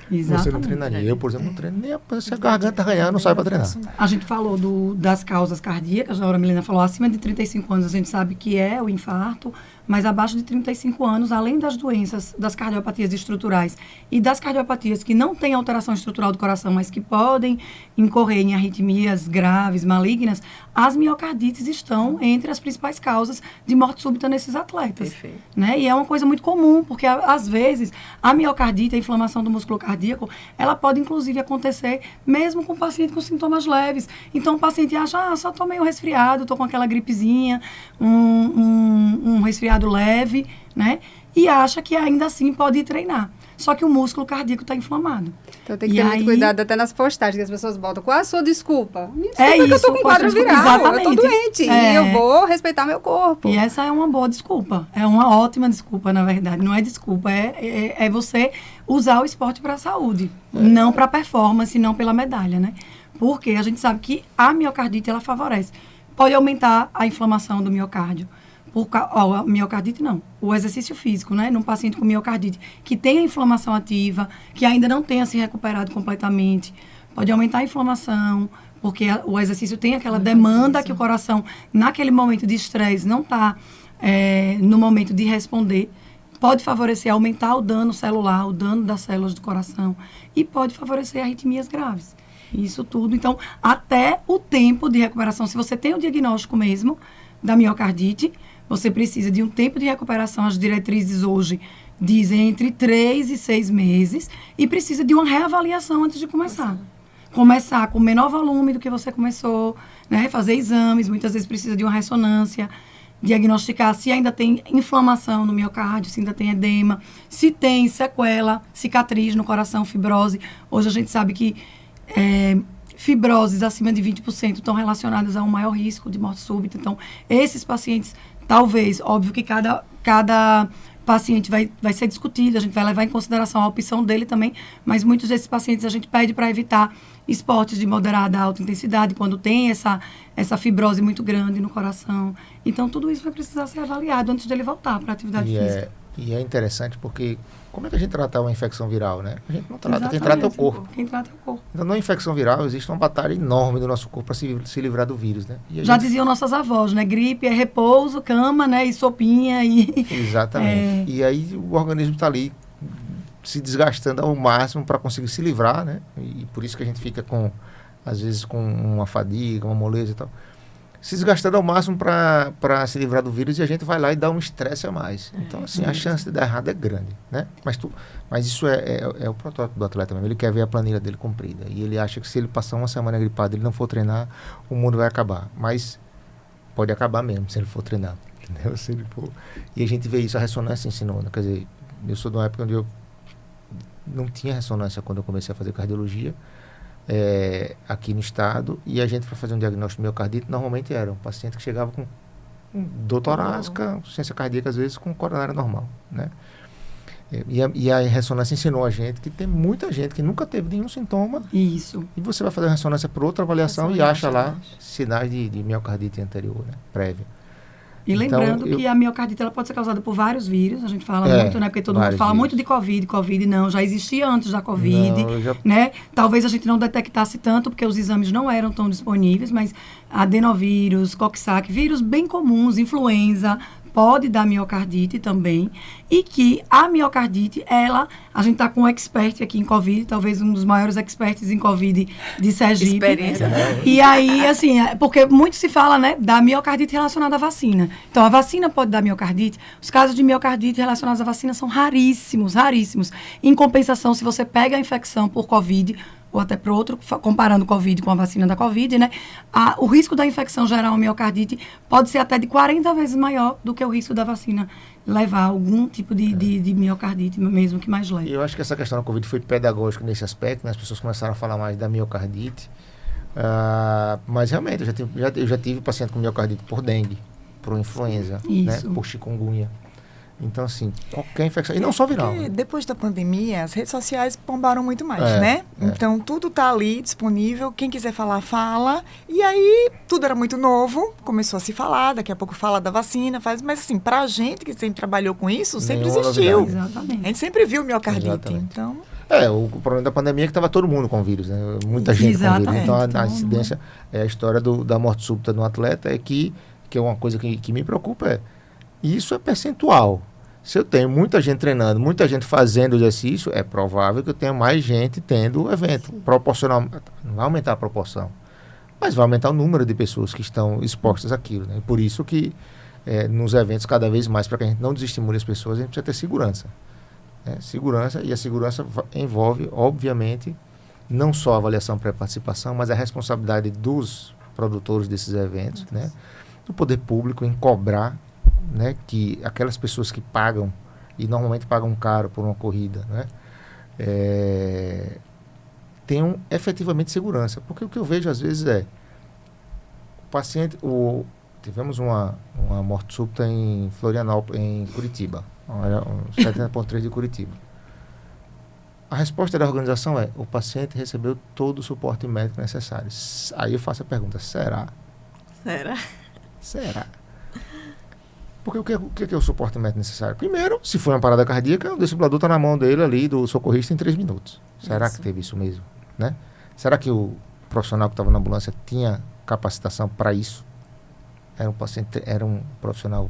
você não treinaria. Eu, por exemplo, não treino nem se a garganta arranhar, não sai para treinar. A gente falou das causas cardíacas, a Laura Milena falou, acima de 35 anos a gente sabe que é o infarto, mas abaixo de 35 anos, além das doenças, das cardiopatias estruturais e das cardiopatias que não têm alteração estrutural do coração, mas que podem incorrer em arritmias graves, malignas, as miocardites estão entre as principais causas de morte súbita nesses atletas. Perfeito. Né? E é uma coisa muito comum, porque às vezes a miocardite, a inflamação do músculo cardíaco, ela pode inclusive acontecer mesmo com o paciente com sintomas leves. Então o paciente acha, só tô meio resfriado, tô com aquela gripezinha, um resfriado leve, né? E acha que ainda assim pode ir treinar. só que o músculo cardíaco está inflamado. Então tem que ter muito cuidado até nas postagens que as pessoas botam. Qual é a sua desculpa? Minha desculpa é que eu tô com quadro viral, exatamente. eu tô doente e eu vou respeitar meu corpo. E essa é uma boa desculpa, é uma ótima desculpa, na verdade. Não é desculpa, é você usar o esporte para a saúde, não para performance, não pela medalha, né? Porque a gente sabe que a miocardite, ela favorece. Pode aumentar a inflamação do miocárdio. A miocardite não, o exercício físico, né? Num paciente com miocardite que tem a inflamação ativa, que ainda não tenha se recuperado completamente, pode aumentar a inflamação, porque o exercício tem aquela demanda que o coração, naquele momento de estresse, não está no momento de responder. Pode favorecer, aumentar o dano celular, o dano das células do coração, e pode favorecer arritmias graves. Isso tudo. Então, até o tempo de recuperação, se você tem o diagnóstico mesmo da miocardite, você precisa de um tempo de recuperação. As diretrizes hoje dizem entre 3 e 6 meses e precisa de uma reavaliação antes de começar. Começar com menor volume do que você começou, né? Fazer exames, muitas vezes precisa de uma ressonância, diagnosticar se ainda tem inflamação no miocárdio, se ainda tem edema, se tem sequela, cicatriz no coração, fibrose. Hoje a gente sabe que fibroses acima de 20% estão relacionadas a um maior risco de morte súbita. Então, esses pacientes, talvez, óbvio que cada paciente vai ser discutido, a gente vai levar em consideração a opção dele também, mas muitos desses pacientes a gente pede para evitar esportes de moderada a alta intensidade, quando tem essa fibrose muito grande no coração. Então, tudo isso vai precisar ser avaliado antes dele voltar para a atividade física. E é interessante porque como é que a gente trata uma infecção viral, né? A gente não trata, Exatamente. quem trata é o corpo. Quem trata é o corpo. Então, na infecção viral, existe uma batalha enorme do nosso corpo para se livrar do vírus, né? Já diziam nossas avós, né? Gripe é repouso, cama, né? E sopinha. Exatamente. E aí o organismo está ali se desgastando ao máximo para conseguir se livrar, né? E por isso que a gente fica às vezes com uma fadiga, uma moleza e tal. Se desgastando ao máximo para se livrar do vírus, e a gente vai lá e dá um estresse a mais. Então, assim, a chance de dar errado é grande, né? Mas isso é o protótipo do atleta mesmo. Ele quer ver a planilha dele cumprida. E ele acha que se ele passar uma semana gripado e ele não for treinar, o mundo vai acabar. Mas pode acabar mesmo se ele for treinar. Entendeu? Se ele for... E a gente vê isso, a ressonância ensinou. Quer dizer, eu sou de uma época onde eu não tinha ressonância quando eu comecei a fazer cardiologia. Aqui no estado, e a gente, para fazer um diagnóstico de miocardite, normalmente era um paciente que chegava com dor torácica, insuficiência cardíaca, às vezes com coronária normal, né? E a ressonância ensinou a gente que tem muita gente que nunca teve nenhum sintoma. Isso. E você vai fazer a ressonância por outra avaliação e acha lá sinais de miocardite anterior, né? Prévia. E lembrando que a miocardite ela pode ser causada por vários vírus, a gente fala muito, né? Porque todo mundo fala muito de Covid não, já existia antes da Covid, né? Talvez a gente não detectasse tanto, porque os exames não eram tão disponíveis, mas adenovírus, coxsackie, vírus bem comuns, influenza, pode dar miocardite também, e que a miocardite, a gente está com um expert aqui em Covid, talvez um dos maiores experts em Covid de Sergipe. Experiência. E aí, assim, porque muito se fala, né, da miocardite relacionada à vacina. Então, a vacina pode dar miocardite. Os casos de miocardite relacionados à vacina são raríssimos, raríssimos. Em compensação, se você pega a infecção por Covid, ou até para outro, comparando o Covid com a vacina da Covid, né? O risco da infecção gerar uma miocardite pode ser até de 40 vezes maior do que o risco da vacina levar algum tipo de miocardite, mesmo que mais leve. Eu acho que essa questão da Covid foi pedagógica nesse aspecto, né? As pessoas começaram a falar mais da miocardite, mas realmente eu já tive paciente com miocardite por dengue, por influenza, né? Por chikungunya. Então, assim, qualquer infecção. E não só viral. Porque depois da pandemia, as redes sociais bombaram muito mais, né? Então, tudo tá ali disponível. Quem quiser falar, fala. E aí, tudo era muito novo. Começou a se falar. Daqui a pouco fala da vacina. Mas, assim, pra gente que sempre trabalhou com isso, sempre existiu. Exatamente. A gente sempre viu miocardite. Exatamente. Então... o problema da pandemia é que estava todo mundo com vírus, né? Muita gente com vírus. Então, a incidência, a história da morte súbita no atleta é que é uma coisa que me preocupa. Isso é percentual. Se eu tenho muita gente treinando, muita gente fazendo exercício, é provável que eu tenha mais gente tendo o evento. Proporcional, não vai aumentar a proporção, mas vai aumentar o número de pessoas que estão expostas àquilo, né? Por isso que nos eventos, cada vez mais, para que a gente não desestimule as pessoas, a gente precisa ter segurança. Segurança, e a segurança envolve, obviamente, não só a avaliação pré-participação, mas a responsabilidade dos produtores desses eventos, né? Do poder público em cobrar, né, que aquelas pessoas que pagam, e normalmente pagam caro por uma corrida, né, tenham efetivamente segurança. Porque o que eu vejo às vezes é o paciente... Tivemos uma morte súbita em Florianópolis, em Curitiba, um 70.3 de Curitiba. A resposta da organização é: o paciente recebeu todo o suporte médico necessário. Aí eu faço a pergunta: será? Será? Porque o que é o suporte médico necessário? Primeiro, se for uma parada cardíaca, o desfibrilador está na mão dele ali, do socorrista, em 3 minutos. Será que teve isso mesmo? Né? Será que o profissional que estava na ambulância tinha capacitação para isso? Era um profissional,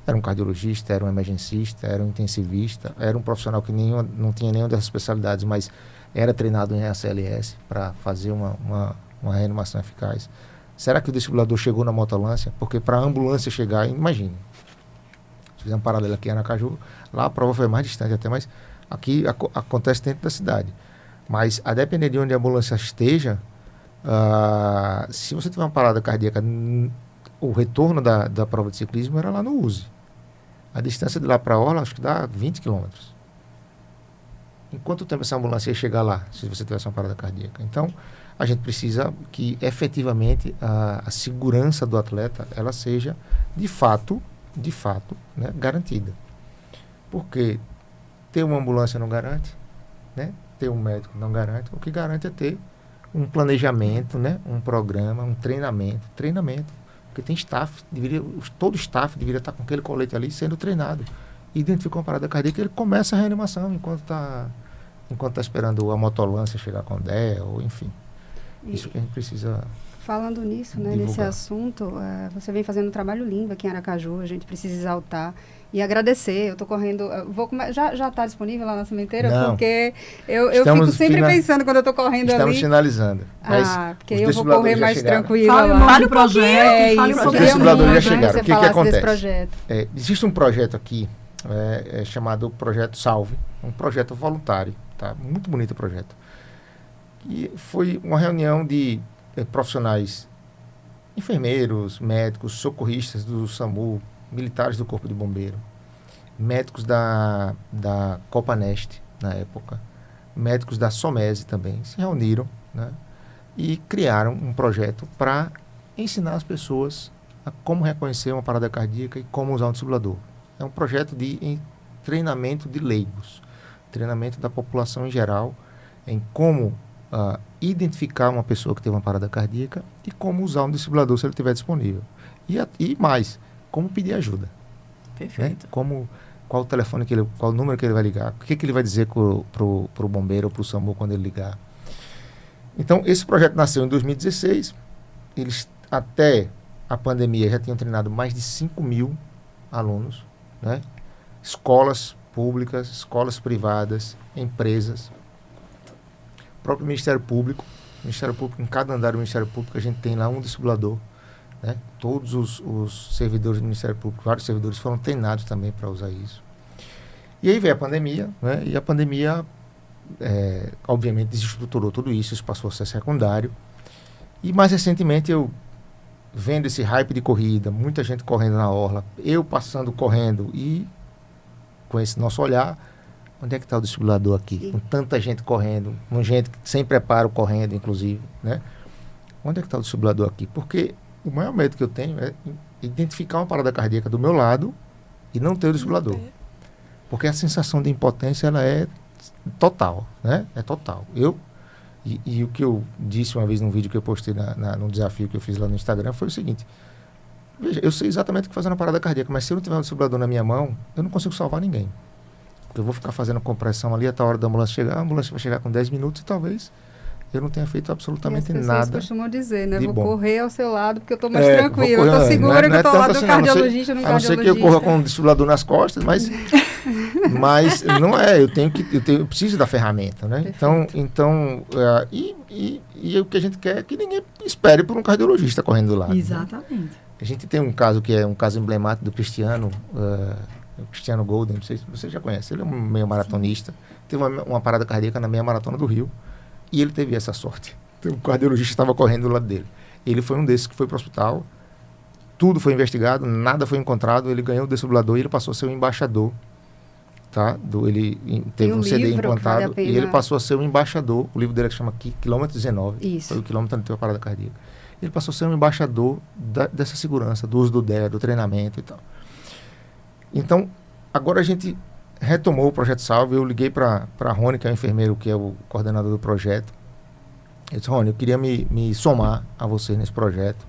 era um cardiologista, era um emergencista, era um intensivista, era um profissional que não tinha nenhuma dessas especialidades, mas era treinado em ACLS para fazer uma reanimação eficaz. Será que o desfibrilador chegou na motolância? Porque para a ambulância chegar, imagine, se fizer um paralelo aqui em Aracaju, lá a prova foi mais distante até, mas aqui acontece dentro da cidade. Mas a depender de onde a ambulância esteja, se você tiver uma parada cardíaca, o retorno da prova de ciclismo era lá no USE. A distância de lá para a Orla, acho que dá 20 quilômetros. Em quanto tempo essa ambulância ia chegar lá, se você tivesse uma parada cardíaca? Então, a gente precisa que, efetivamente, a segurança do atleta, ela seja, de fato, né, garantida. Porque ter uma ambulância não garante, né? Ter um médico não garante. O que garante é ter um planejamento, né? Um programa, um treinamento. Porque tem staff, todo staff deveria estar com aquele colete ali sendo treinado. Identificou uma parada cardíaca, ele começa a reanimação enquanto está esperando a motolância chegar com DEA, ou enfim. Isso que a gente precisa. Falando nisso, né, nesse assunto, você vem fazendo um trabalho lindo aqui em Aracaju, a gente precisa exaltar e agradecer. Eu estou correndo, já está disponível lá na sementeira? Não. Porque eu fico sempre pensando quando eu estou correndo Estamos ali. finalizando. Porque eu vou correr mais tranquilo. Fale o projeto, fale Os sobre desfibriladores já Você chegaram. O que falasse acontece? desse projeto. Existe um projeto aqui, chamado Projeto Salve, um projeto voluntário, tá? Muito bonito o projeto. E foi uma reunião de profissionais, enfermeiros, médicos, socorristas do SAMU, militares do Corpo de Bombeiro, médicos da Copanest, na época, médicos da SOMESE também, se reuniram, né, e criaram um projeto para ensinar as pessoas a como reconhecer uma parada cardíaca e como usar um desfibrilador. É um projeto de treinamento de leigos, treinamento da população em geral, em como identificar uma pessoa que teve uma parada cardíaca e como usar um desfibrilador se ele estiver disponível. E mais, como pedir ajuda. Perfeito. Né? Qual o telefone qual o número que ele vai ligar, o que ele vai dizer pro bombeiro ou pro SAMU quando ele ligar. Então, esse projeto nasceu em 2016. Eles, até a pandemia, já tinham treinado mais de 5.000 alunos, né? Escolas públicas, escolas privadas, empresas, o próprio Ministério Público, em cada andar do Ministério Público a gente tem lá um desfibrilador, né? Todos os servidores do Ministério Público, vários servidores foram treinados também para usar isso. E aí veio a pandemia, né? E a pandemia, obviamente, desestruturou tudo isso, isso passou a ser secundário. E mais recentemente eu, vendo esse hype de corrida, muita gente correndo na orla, eu passando correndo e com esse nosso olhar, onde é que está o desfibrilador aqui? Sim. Com tanta gente correndo, com gente sem preparo correndo, inclusive, né? Onde é que está o desfibrilador aqui? Porque o maior medo que eu tenho é identificar uma parada cardíaca do meu lado e não ter o desfibrilador. Porque a sensação de impotência, ela é total, né? É total. E o que eu disse uma vez num vídeo que eu postei no desafio que eu fiz lá no Instagram foi o seguinte: veja, eu sei exatamente o que fazer na parada cardíaca, mas se eu não tiver um desfibrilador na minha mão, eu não consigo salvar ninguém. Porque eu vou ficar fazendo compressão ali até a hora da ambulância chegar, a ambulância vai chegar com 10 minutos e talvez eu não tenha feito absolutamente nada. As pessoas costumam dizer, né? Vou bom. correr ao seu lado porque eu estou mais tranquila, eu estou segura que eu estou ao lado do cardiologista, no cardiologista. A não ser que eu corra com um desfibrilador nas costas, mas não é, eu preciso da ferramenta, né? Então o que a gente quer é que ninguém espere por um cardiologista correndo do lado. Exatamente. Né? A gente tem um caso que é um caso emblemático do Cristiano, o Cristiano Golden, não sei se você já conhece, ele é um meio maratonista, teve uma parada cardíaca na meia maratona do Rio, e ele teve essa sorte. Então, o cardiologista estava correndo do lado dele. Ele foi um desses que foi para o hospital, tudo foi investigado, nada foi encontrado, ele ganhou o desfibrilador e ele passou a ser o embaixador tá? Teve um CD livro que vale implantado a pena. e ele passou a ser um embaixador. O livro dele que chama Quilômetro 19. Isso. Foi o quilômetro onde teve a parada cardíaca. Ele passou a ser um embaixador dessa segurança, do uso do DEA, do treinamento e tal. Então, agora a gente retomou o Projeto Salve. Eu liguei para Rony, que é o enfermeiro, que é o coordenador do projeto. Eu disse, Rony, eu queria me somar a você nesse projeto,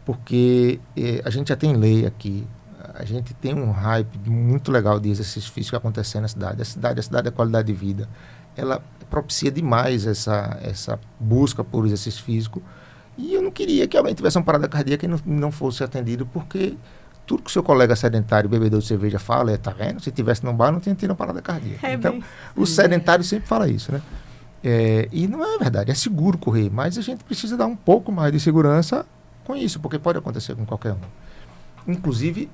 porque a gente já tem lei aqui, a gente tem um hype muito legal de exercício físico acontecendo na cidade. A cidade é qualidade de vida. Ela propicia demais essa busca por exercício físico. E eu não queria que alguém tivesse uma parada cardíaca e não fosse atendido, porque tudo que o seu colega sedentário, bebedor de cerveja fala, tá vendo? Se tivesse num bar, não tinha tido uma parada cardíaca. Então, o sedentário sempre fala isso, né? E não é verdade, é seguro correr, mas a gente precisa dar um pouco mais de segurança com isso, porque pode acontecer com qualquer um. Inclusive,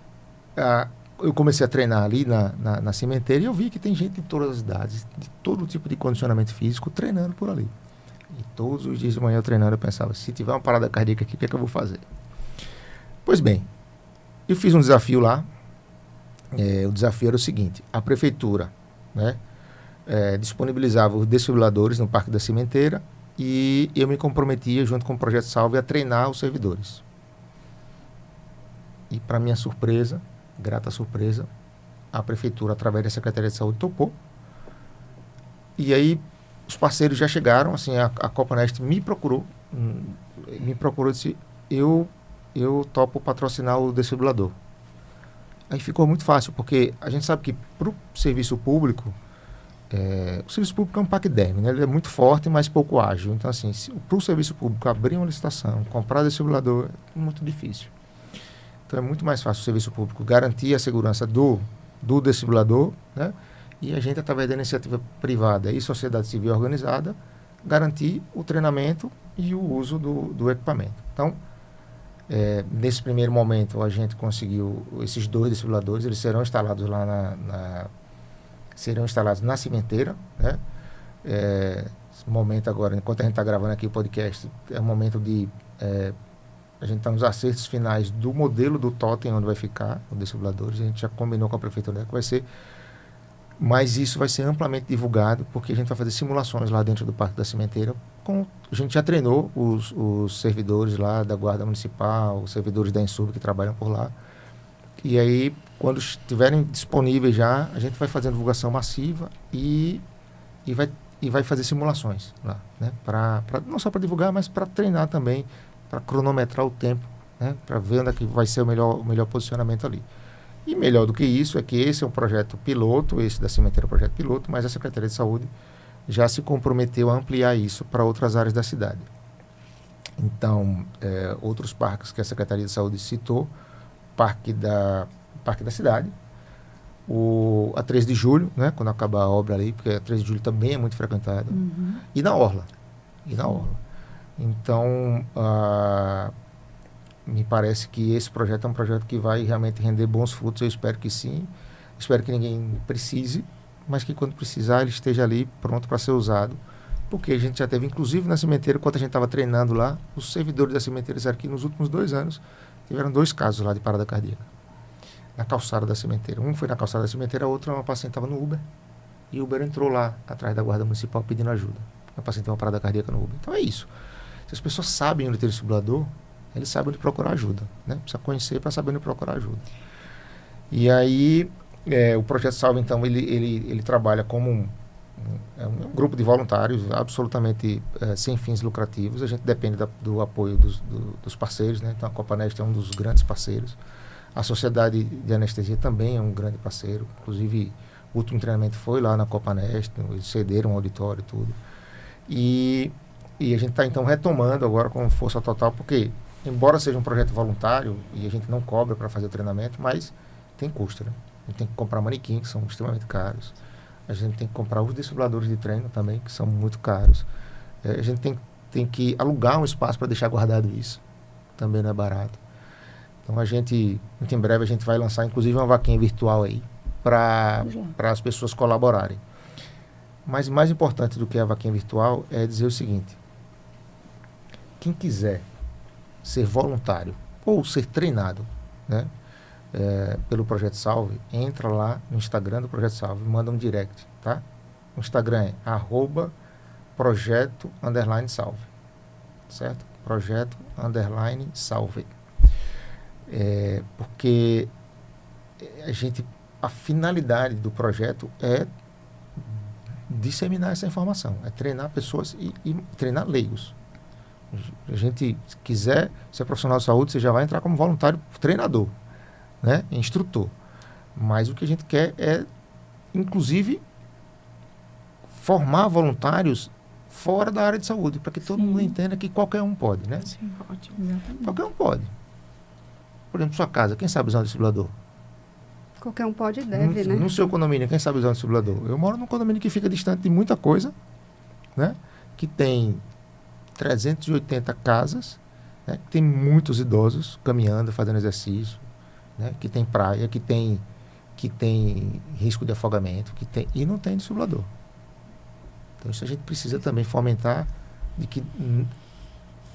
eu comecei a treinar ali na cimenteira e eu vi que tem gente de todas as idades, de todo tipo de condicionamento físico, treinando por ali. E todos os dias de manhã eu treinando, eu pensava, se tiver uma parada cardíaca aqui, o que é que eu vou fazer? Pois bem, eu fiz um desafio lá. O desafio era o seguinte: a prefeitura, né, disponibilizava os desfibriladores no Parque da Cimenteira e eu me comprometia, junto com o Projeto Salve, a treinar os servidores. E, para minha surpresa, grata surpresa, a prefeitura, através da Secretaria de Saúde, topou. E aí os parceiros já chegaram, assim, a Copa Neste me procurou e disse, eu topo patrocinar o desfibrilador. Aí ficou muito fácil, porque a gente sabe que para o serviço público, o serviço público é um paquiderme, né? Ele é muito forte, mas pouco ágil. Então, assim, para o serviço público abrir uma licitação, comprar desfibrilador, é muito difícil. Então, é muito mais fácil o serviço público garantir a segurança do desfibrilador, né? E a gente, através da iniciativa privada e sociedade civil organizada, garantir o treinamento e o uso do equipamento. Então, nesse primeiro momento, a gente conseguiu esses 2 desfibriladores, eles serão instalados lá na cimenteira, né? Esse momento agora, enquanto a gente está gravando aqui o podcast, é um momento de... a gente está nos acertos finais do modelo do totem onde vai ficar o desfibrilador. A gente já combinou com a prefeitura que vai ser, mas isso vai ser amplamente divulgado, porque a gente vai fazer simulações lá dentro do Parque da Cimenteira. A gente já treinou os servidores lá da Guarda Municipal, os servidores da Ensub que trabalham por lá. E aí, quando estiverem disponíveis já, a gente vai fazer divulgação massiva e vai fazer simulações lá, né? Não só para divulgar, mas para treinar também, para cronometrar o tempo, né? Para ver onde é que vai ser o melhor posicionamento ali. E melhor do que isso é que esse é um projeto piloto, esse da Cimenteira é um projeto piloto, mas a Secretaria de Saúde já se comprometeu a ampliar isso para outras áreas da cidade. Então, outros parques que a Secretaria de Saúde citou, Parque da Cidade, a 13 de julho, né, quando acabar a obra ali, porque a 13 de julho também é muito frequentada, e na Orla. Então, me parece que esse projeto é um projeto que vai realmente render bons frutos. Eu espero que sim. Espero que ninguém precise, mas que quando precisar ele esteja ali pronto para ser usado. Porque a gente já teve, inclusive na cimenteira, enquanto a gente estava treinando lá, os servidores da cimenteira disseram que nos últimos 2 anos tiveram 2 casos lá de parada cardíaca. Na calçada da cimenteira. Um foi na calçada da cimenteira, a outra, uma paciente estava no Uber. E o Uber entrou lá atrás da Guarda Municipal pedindo ajuda. A paciente tem uma parada cardíaca no Uber. Então é isso. Se as pessoas sabem onde ter desfibrilador, eles sabem onde procurar ajuda, né? Precisa conhecer para saber onde procurar ajuda. E aí, o Projeto Salve, então, ele trabalha como um grupo de voluntários absolutamente sem fins lucrativos. A gente depende do apoio dos parceiros, né? Então, a Copa Neste é um dos grandes parceiros. A Sociedade de Anestesia também é um grande parceiro. Inclusive, o último treinamento foi lá na Copa Neste, eles cederam um auditório e tudo. E a gente está, então, retomando agora com força total, porque... embora seja um projeto voluntário e a gente não cobra para fazer o treinamento, mas tem custo, né? A gente tem que comprar manequim, que são extremamente caros. A gente tem que comprar os desfibriladores de treino também, que são muito caros. A gente tem que alugar um espaço para deixar guardado isso. Também não é barato. Então, muito em breve, a gente vai lançar, inclusive, uma vaquinha virtual aí, para as pessoas colaborarem. Mas mais importante do que a vaquinha virtual é dizer o seguinte: quem quiser ser voluntário ou ser treinado, né, pelo Projeto Salve, entra lá no Instagram do Projeto Salve, manda um direct, tá? O Instagram é @projeto_salve, certo? Projeto_salve. Porque a finalidade do projeto é disseminar essa informação, é treinar pessoas e treinar leigos. A gente, se quiser ser profissional de saúde, você já vai entrar como voluntário treinador, né? Instrutor. Mas o que a gente quer é, inclusive, formar voluntários fora da área de saúde, para que todo mundo entenda que qualquer um pode, né? Sim, ótimo. Qualquer um pode. Por exemplo, sua casa, quem sabe usar um desfibrilador? Qualquer um pode e deve, né? No seu condomínio, quem sabe usar um desfibrilador? Eu moro num condomínio que fica distante de muita coisa, né? Que tem 380 casas, né? Que tem muitos idosos caminhando, fazendo exercício, né? Que tem praia, que tem risco de afogamento, e não tem desfibrilador. Então isso a gente precisa também fomentar, de que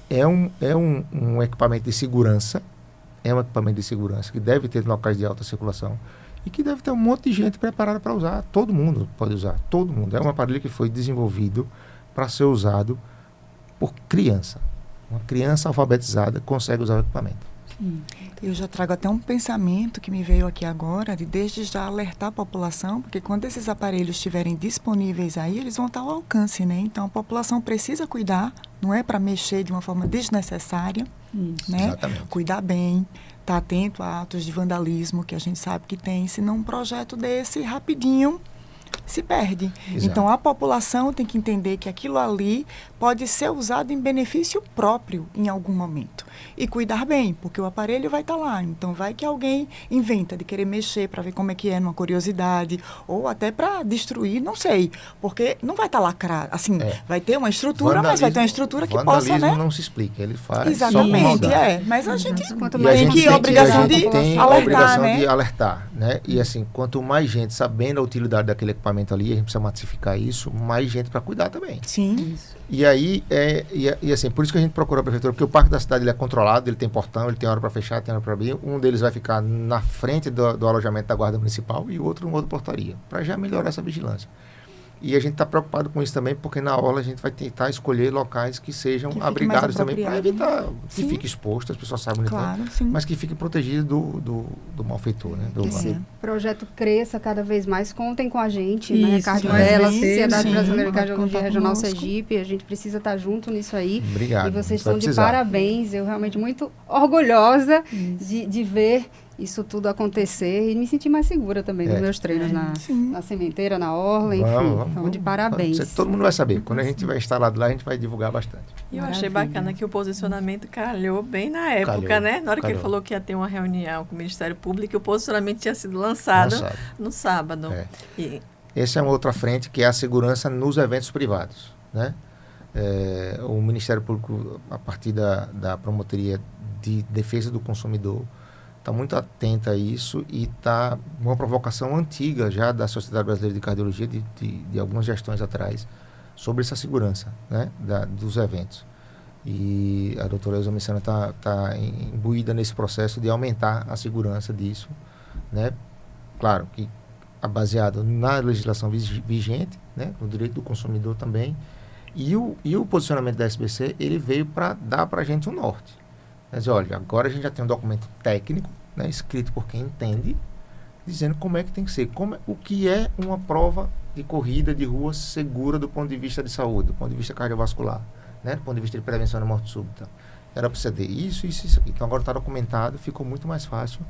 é um equipamento de segurança, que deve ter locais de alta circulação e que deve ter um monte de gente preparada para usar. Todo mundo pode usar, todo mundo. É um aparelho que foi desenvolvido para ser usado por criança. Uma criança alfabetizada consegue usar o equipamento. Eu já trago até um pensamento que me veio aqui agora, de desde já alertar a população, porque quando esses aparelhos estiverem disponíveis aí, eles vão estar ao alcance, né? Então a população precisa cuidar, não é para mexer de uma forma desnecessária, né? Exatamente. Cuidar bem, estar atento a atos de vandalismo que a gente sabe que tem, senão um projeto desse rapidinho se perde. Exato. Então a população tem que entender que aquilo ali pode ser usado em benefício próprio em algum momento. E cuidar bem, porque o aparelho vai estar lá. Então vai que alguém inventa de querer mexer para ver como é que é, numa curiosidade, ou até para destruir, não sei. Porque não vai estar lacrado. Assim, vai ter uma estrutura, mas vai ter uma estrutura que possa, né? Vandalismo não se explica, ele faz Exatamente, só Mas a gente tem que a obrigação de alertar, né? de alertar, né? E assim, quanto mais gente sabendo a utilidade daquele equipamento ali, a gente precisa massificar isso, mais gente para cuidar também. Sim. E aí, assim, por isso que a gente procurou a prefeitura, porque o parque da cidade ele é controlado, ele tem portão, ele tem hora para fechar, tem hora para abrir. Um deles vai ficar na frente do alojamento da Guarda Municipal e o outro numa outra portaria, para já melhorar essa vigilância. E a gente está preocupado com isso também, porque na orla a gente vai tentar escolher locais que sejam abrigados também, para evitar que fique exposto, as pessoas sabem onde tem, mas que fique protegido do malfeitor, né? Esse projeto cresça cada vez mais, contem com a gente, Isso, né? Cardio Delas, sim, Sociedade sim. Brasileira de Cardiologia Regional conosco. Sergipe, a gente precisa estar junto nisso aí. Obrigado. E vocês vai estão de precisar. parabéns, eu realmente muito orgulhosa de ver isso tudo acontecer e me sentir mais segura também nos meus treinos na sementeira, na orla, enfim. Então, de parabéns. Todo mundo vai saber. Quando a gente vai estar lá, a gente vai divulgar bastante. E eu achei Maravilha. bacana que o posicionamento calhou bem na época, né? Na hora que ele falou que ia ter uma reunião com o Ministério Público, o posicionamento tinha sido lançado no sábado. E essa é uma outra frente, que é a segurança nos eventos privados, né? O Ministério Público, a partir da Promotoria de Defesa do Consumidor, está muito atenta a isso e está uma provocação antiga já da Sociedade Brasileira de Cardiologia, de algumas gestões atrás, sobre essa segurança, né, dos eventos. E a doutora Elza Messana está imbuída nesse processo de aumentar a segurança disso, né? Claro que baseado na legislação vigente, né, no direito do consumidor também, e o posicionamento da SBC, ele veio para dar para a gente um norte. Mas olha, agora a gente já tem um documento técnico, né, escrito por quem entende, dizendo como é que tem que ser, o que é uma prova de corrida de rua segura do ponto de vista de saúde, do ponto de vista cardiovascular, né, do ponto de vista de prevenção da morte súbita. Era para você ter isso aqui. Então agora está documentado, ficou muito mais fácil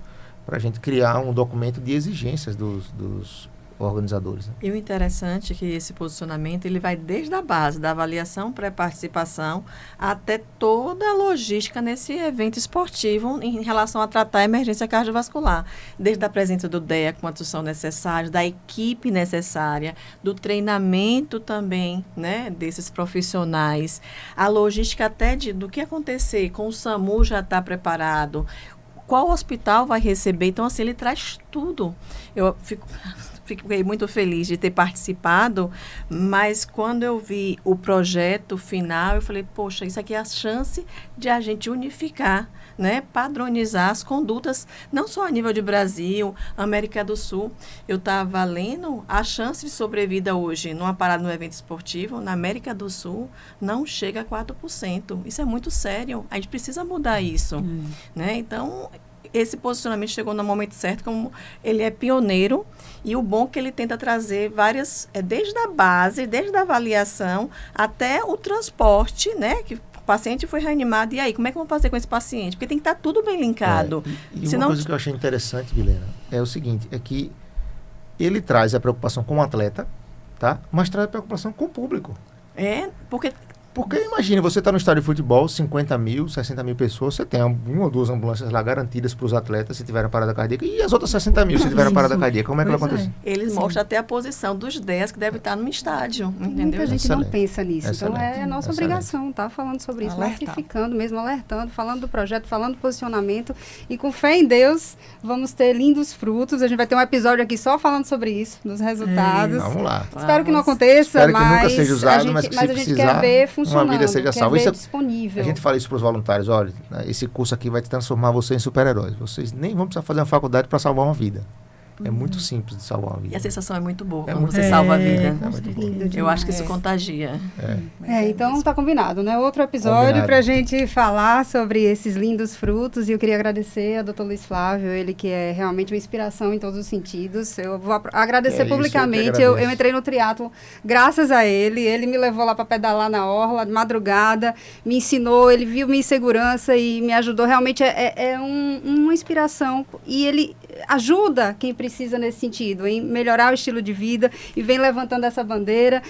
para a gente criar um documento de exigências dos organizadores. Né? E o interessante é que esse posicionamento ele vai desde a base da avaliação pré-participação até toda a logística nesse evento esportivo em relação a tratar a emergência cardiovascular. Desde a presença do DEA com a instrução necessária, da equipe necessária, do treinamento também, né, desses profissionais, a logística até do que acontecer com o SAMU já está preparado, qual hospital vai receber. Então, assim, ele traz tudo. Eu fico fiquei muito feliz de ter participado, mas quando eu vi o projeto final, eu falei, poxa, isso aqui é a chance de a gente unificar, né, padronizar as condutas, não só a nível de Brasil, América do Sul. Eu estava lendo, a chance de sobrevida hoje numa parada no evento esportivo, na América do Sul, não chega a 4%. Isso é muito sério. A gente precisa mudar isso. Né? Então, esse posicionamento chegou no momento certo, como ele é pioneiro, e o bom é que ele tenta trazer várias, desde a base, desde a avaliação, até o transporte, né, que o paciente foi reanimado, e aí, como é que vamos fazer com esse paciente? Porque tem que estar tudo bem linkado. E Senão... uma coisa que eu achei interessante, Vilena, é o seguinte, é que ele traz a preocupação com o atleta, tá? Mas traz a preocupação com o público. Porque imagine, você está no estádio de futebol, 50 mil, 60 mil pessoas, você tem uma ou duas ambulâncias lá garantidas para os atletas se tiverem parada cardíaca, e as outras 60 mil se tiverem parada cardíaca, como é que vai acontecer? Eles mostram até a posição dos 10 que devem estar no estádio, entendeu? Muita gente Excelente. não pensa nisso, então é a nossa obrigação, tá? Falando sobre isso, Alertar. massificando mesmo, alertando, falando do projeto, falando do posicionamento, e com fé em Deus, vamos ter lindos frutos. A gente vai ter um episódio aqui só falando sobre isso, dos resultados. Vamos lá. Espero que não aconteça, Espero que mas nunca seja usado, mas que se a gente precisar, quer ver funcionando, uma vida seja salva. quer ver Isso disponível. A gente fala isso para os voluntários, olha, esse curso aqui vai transformar você em super-heróis. Vocês nem vão precisar fazer uma faculdade para salvar uma vida. É muito simples de salvar uma vida. E a sensação é muito boa É quando muito você salva a vida. É muito bom. Eu acho que isso contagia. Então tá combinado, né? Outro episódio Combinado. pra gente falar sobre esses lindos frutos, e eu queria agradecer ao Dr. Luiz Flávio, ele que é realmente uma inspiração em todos os sentidos. Eu vou agradecer publicamente. Eu entrei no triatlo graças a ele me levou lá para pedalar na orla de madrugada, me ensinou, ele viu minha insegurança e me ajudou. Realmente uma inspiração, e ele ajuda quem precisa nesse sentido, em melhorar o estilo de vida, e vem levantando essa bandeira.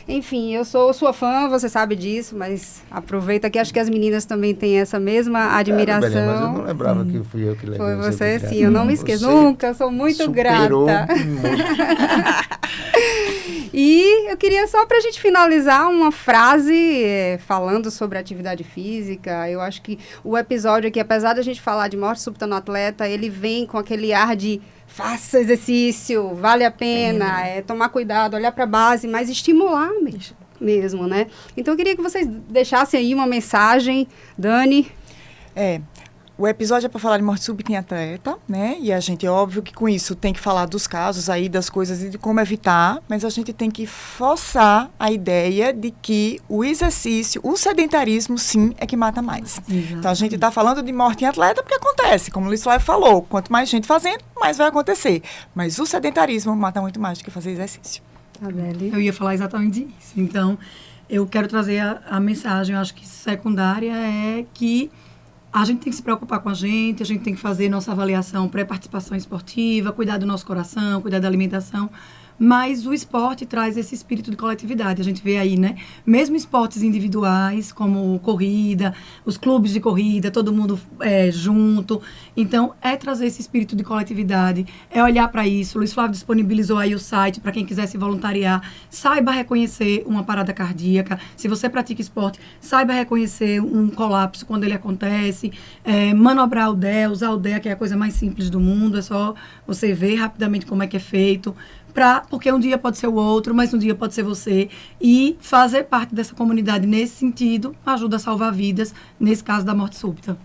Enfim, eu sou sua fã, você sabe disso, mas aproveita que acho que as meninas também têm essa mesma admiração. Mas eu não lembrava que fui eu que levei. Foi você, sim, eu não me esqueço nunca, eu sou muito grata. E eu queria só para a gente finalizar uma frase falando sobre atividade física. Eu acho que o episódio aqui, apesar da gente falar de morte súbita no atleta, ele vem com aquele ar de faça exercício, vale a pena, tomar cuidado, olhar para a base, mas estimular mesmo, né? Então eu queria que vocês deixassem aí uma mensagem, Dani. O episódio é para falar de morte súbita em atleta, né? E a gente, óbvio que com isso tem que falar dos casos aí, das coisas e de como evitar, mas a gente tem que forçar a ideia de que o exercício, o sedentarismo, sim, é que mata mais. Exatamente. Então a gente está falando de morte em atleta porque acontece, como o Luiz Flávio falou, quanto mais gente fazendo, mais vai acontecer. Mas o sedentarismo mata muito mais do que fazer exercício. Adele. Eu ia falar exatamente isso. Então, eu quero trazer a mensagem, eu acho que secundária é que a gente tem que se preocupar com a gente tem que fazer nossa avaliação pré-participação esportiva, cuidar do nosso coração, cuidar da alimentação, mas o esporte traz esse espírito de coletividade. A gente vê aí, né? Mesmo esportes individuais, como corrida, os clubes de corrida, todo mundo junto. Então, é trazer esse espírito de coletividade, é olhar para isso. O Luiz Flávio disponibilizou aí o site para quem quiser se voluntariar. Saiba reconhecer uma parada cardíaca. Se você pratica esporte, saiba reconhecer um colapso quando ele acontece. Manobrar o DEA, usar o DEA, que é a coisa mais simples do mundo. É só você ver rapidamente como é que é feito. Porque um dia pode ser o outro, mas um dia pode ser você. E fazer parte dessa comunidade nesse sentido ajuda a salvar vidas, nesse caso da morte súbita.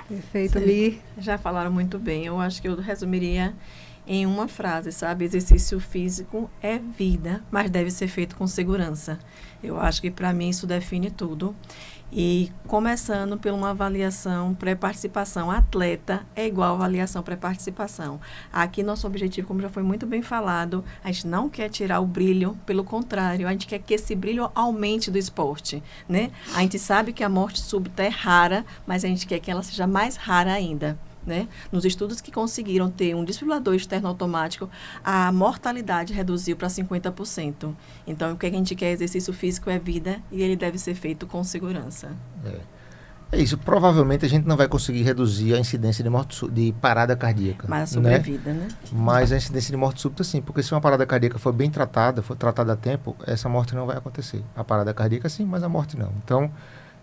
Perfeito, Li. Já falaram muito bem. Eu acho que eu resumiria em uma frase, sabe? Exercício físico é vida, mas deve ser feito com segurança. Eu acho que para mim isso define tudo. E começando por uma avaliação pré-participação. Atleta é igual avaliação pré-participação. Aqui nosso objetivo, como já foi muito bem falado, a gente não quer tirar o brilho, pelo contrário, a gente quer que esse brilho aumente do esporte, né? A gente sabe que a morte súbita é rara, mas a gente quer que ela seja mais rara ainda. Né? Nos estudos que conseguiram ter um desfibrilador externo automático, a mortalidade reduziu para 50%. Então, o que a gente quer? Exercício físico é vida e ele deve ser feito com segurança. É isso. Provavelmente a gente não vai conseguir reduzir a incidência de parada cardíaca. Mas a sobrevida, né? Mas a incidência de morte súbita, sim. Porque se uma parada cardíaca for bem tratada, for tratada a tempo, essa morte não vai acontecer. A parada cardíaca, sim, mas a morte não. Então,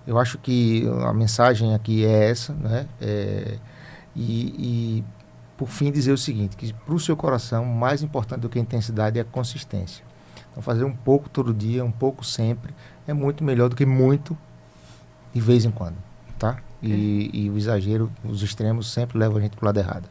eu acho que a mensagem aqui é essa, né? por fim, dizer o seguinte, que para o seu coração, mais importante do que a intensidade é a consistência. Então, fazer um pouco todo dia, um pouco sempre, é muito melhor do que muito de vez em quando, tá? E o exagero, os extremos sempre levam a gente para o lado errado.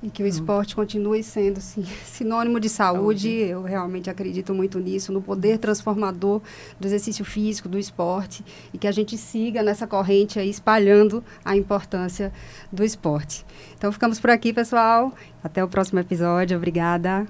E que o esporte continue sendo sinônimo de saúde. Eu realmente acredito muito nisso, no poder transformador do exercício físico, do esporte, e que a gente siga nessa corrente aí, espalhando a importância do esporte. Então, ficamos por aqui, pessoal. Até o próximo episódio. Obrigada.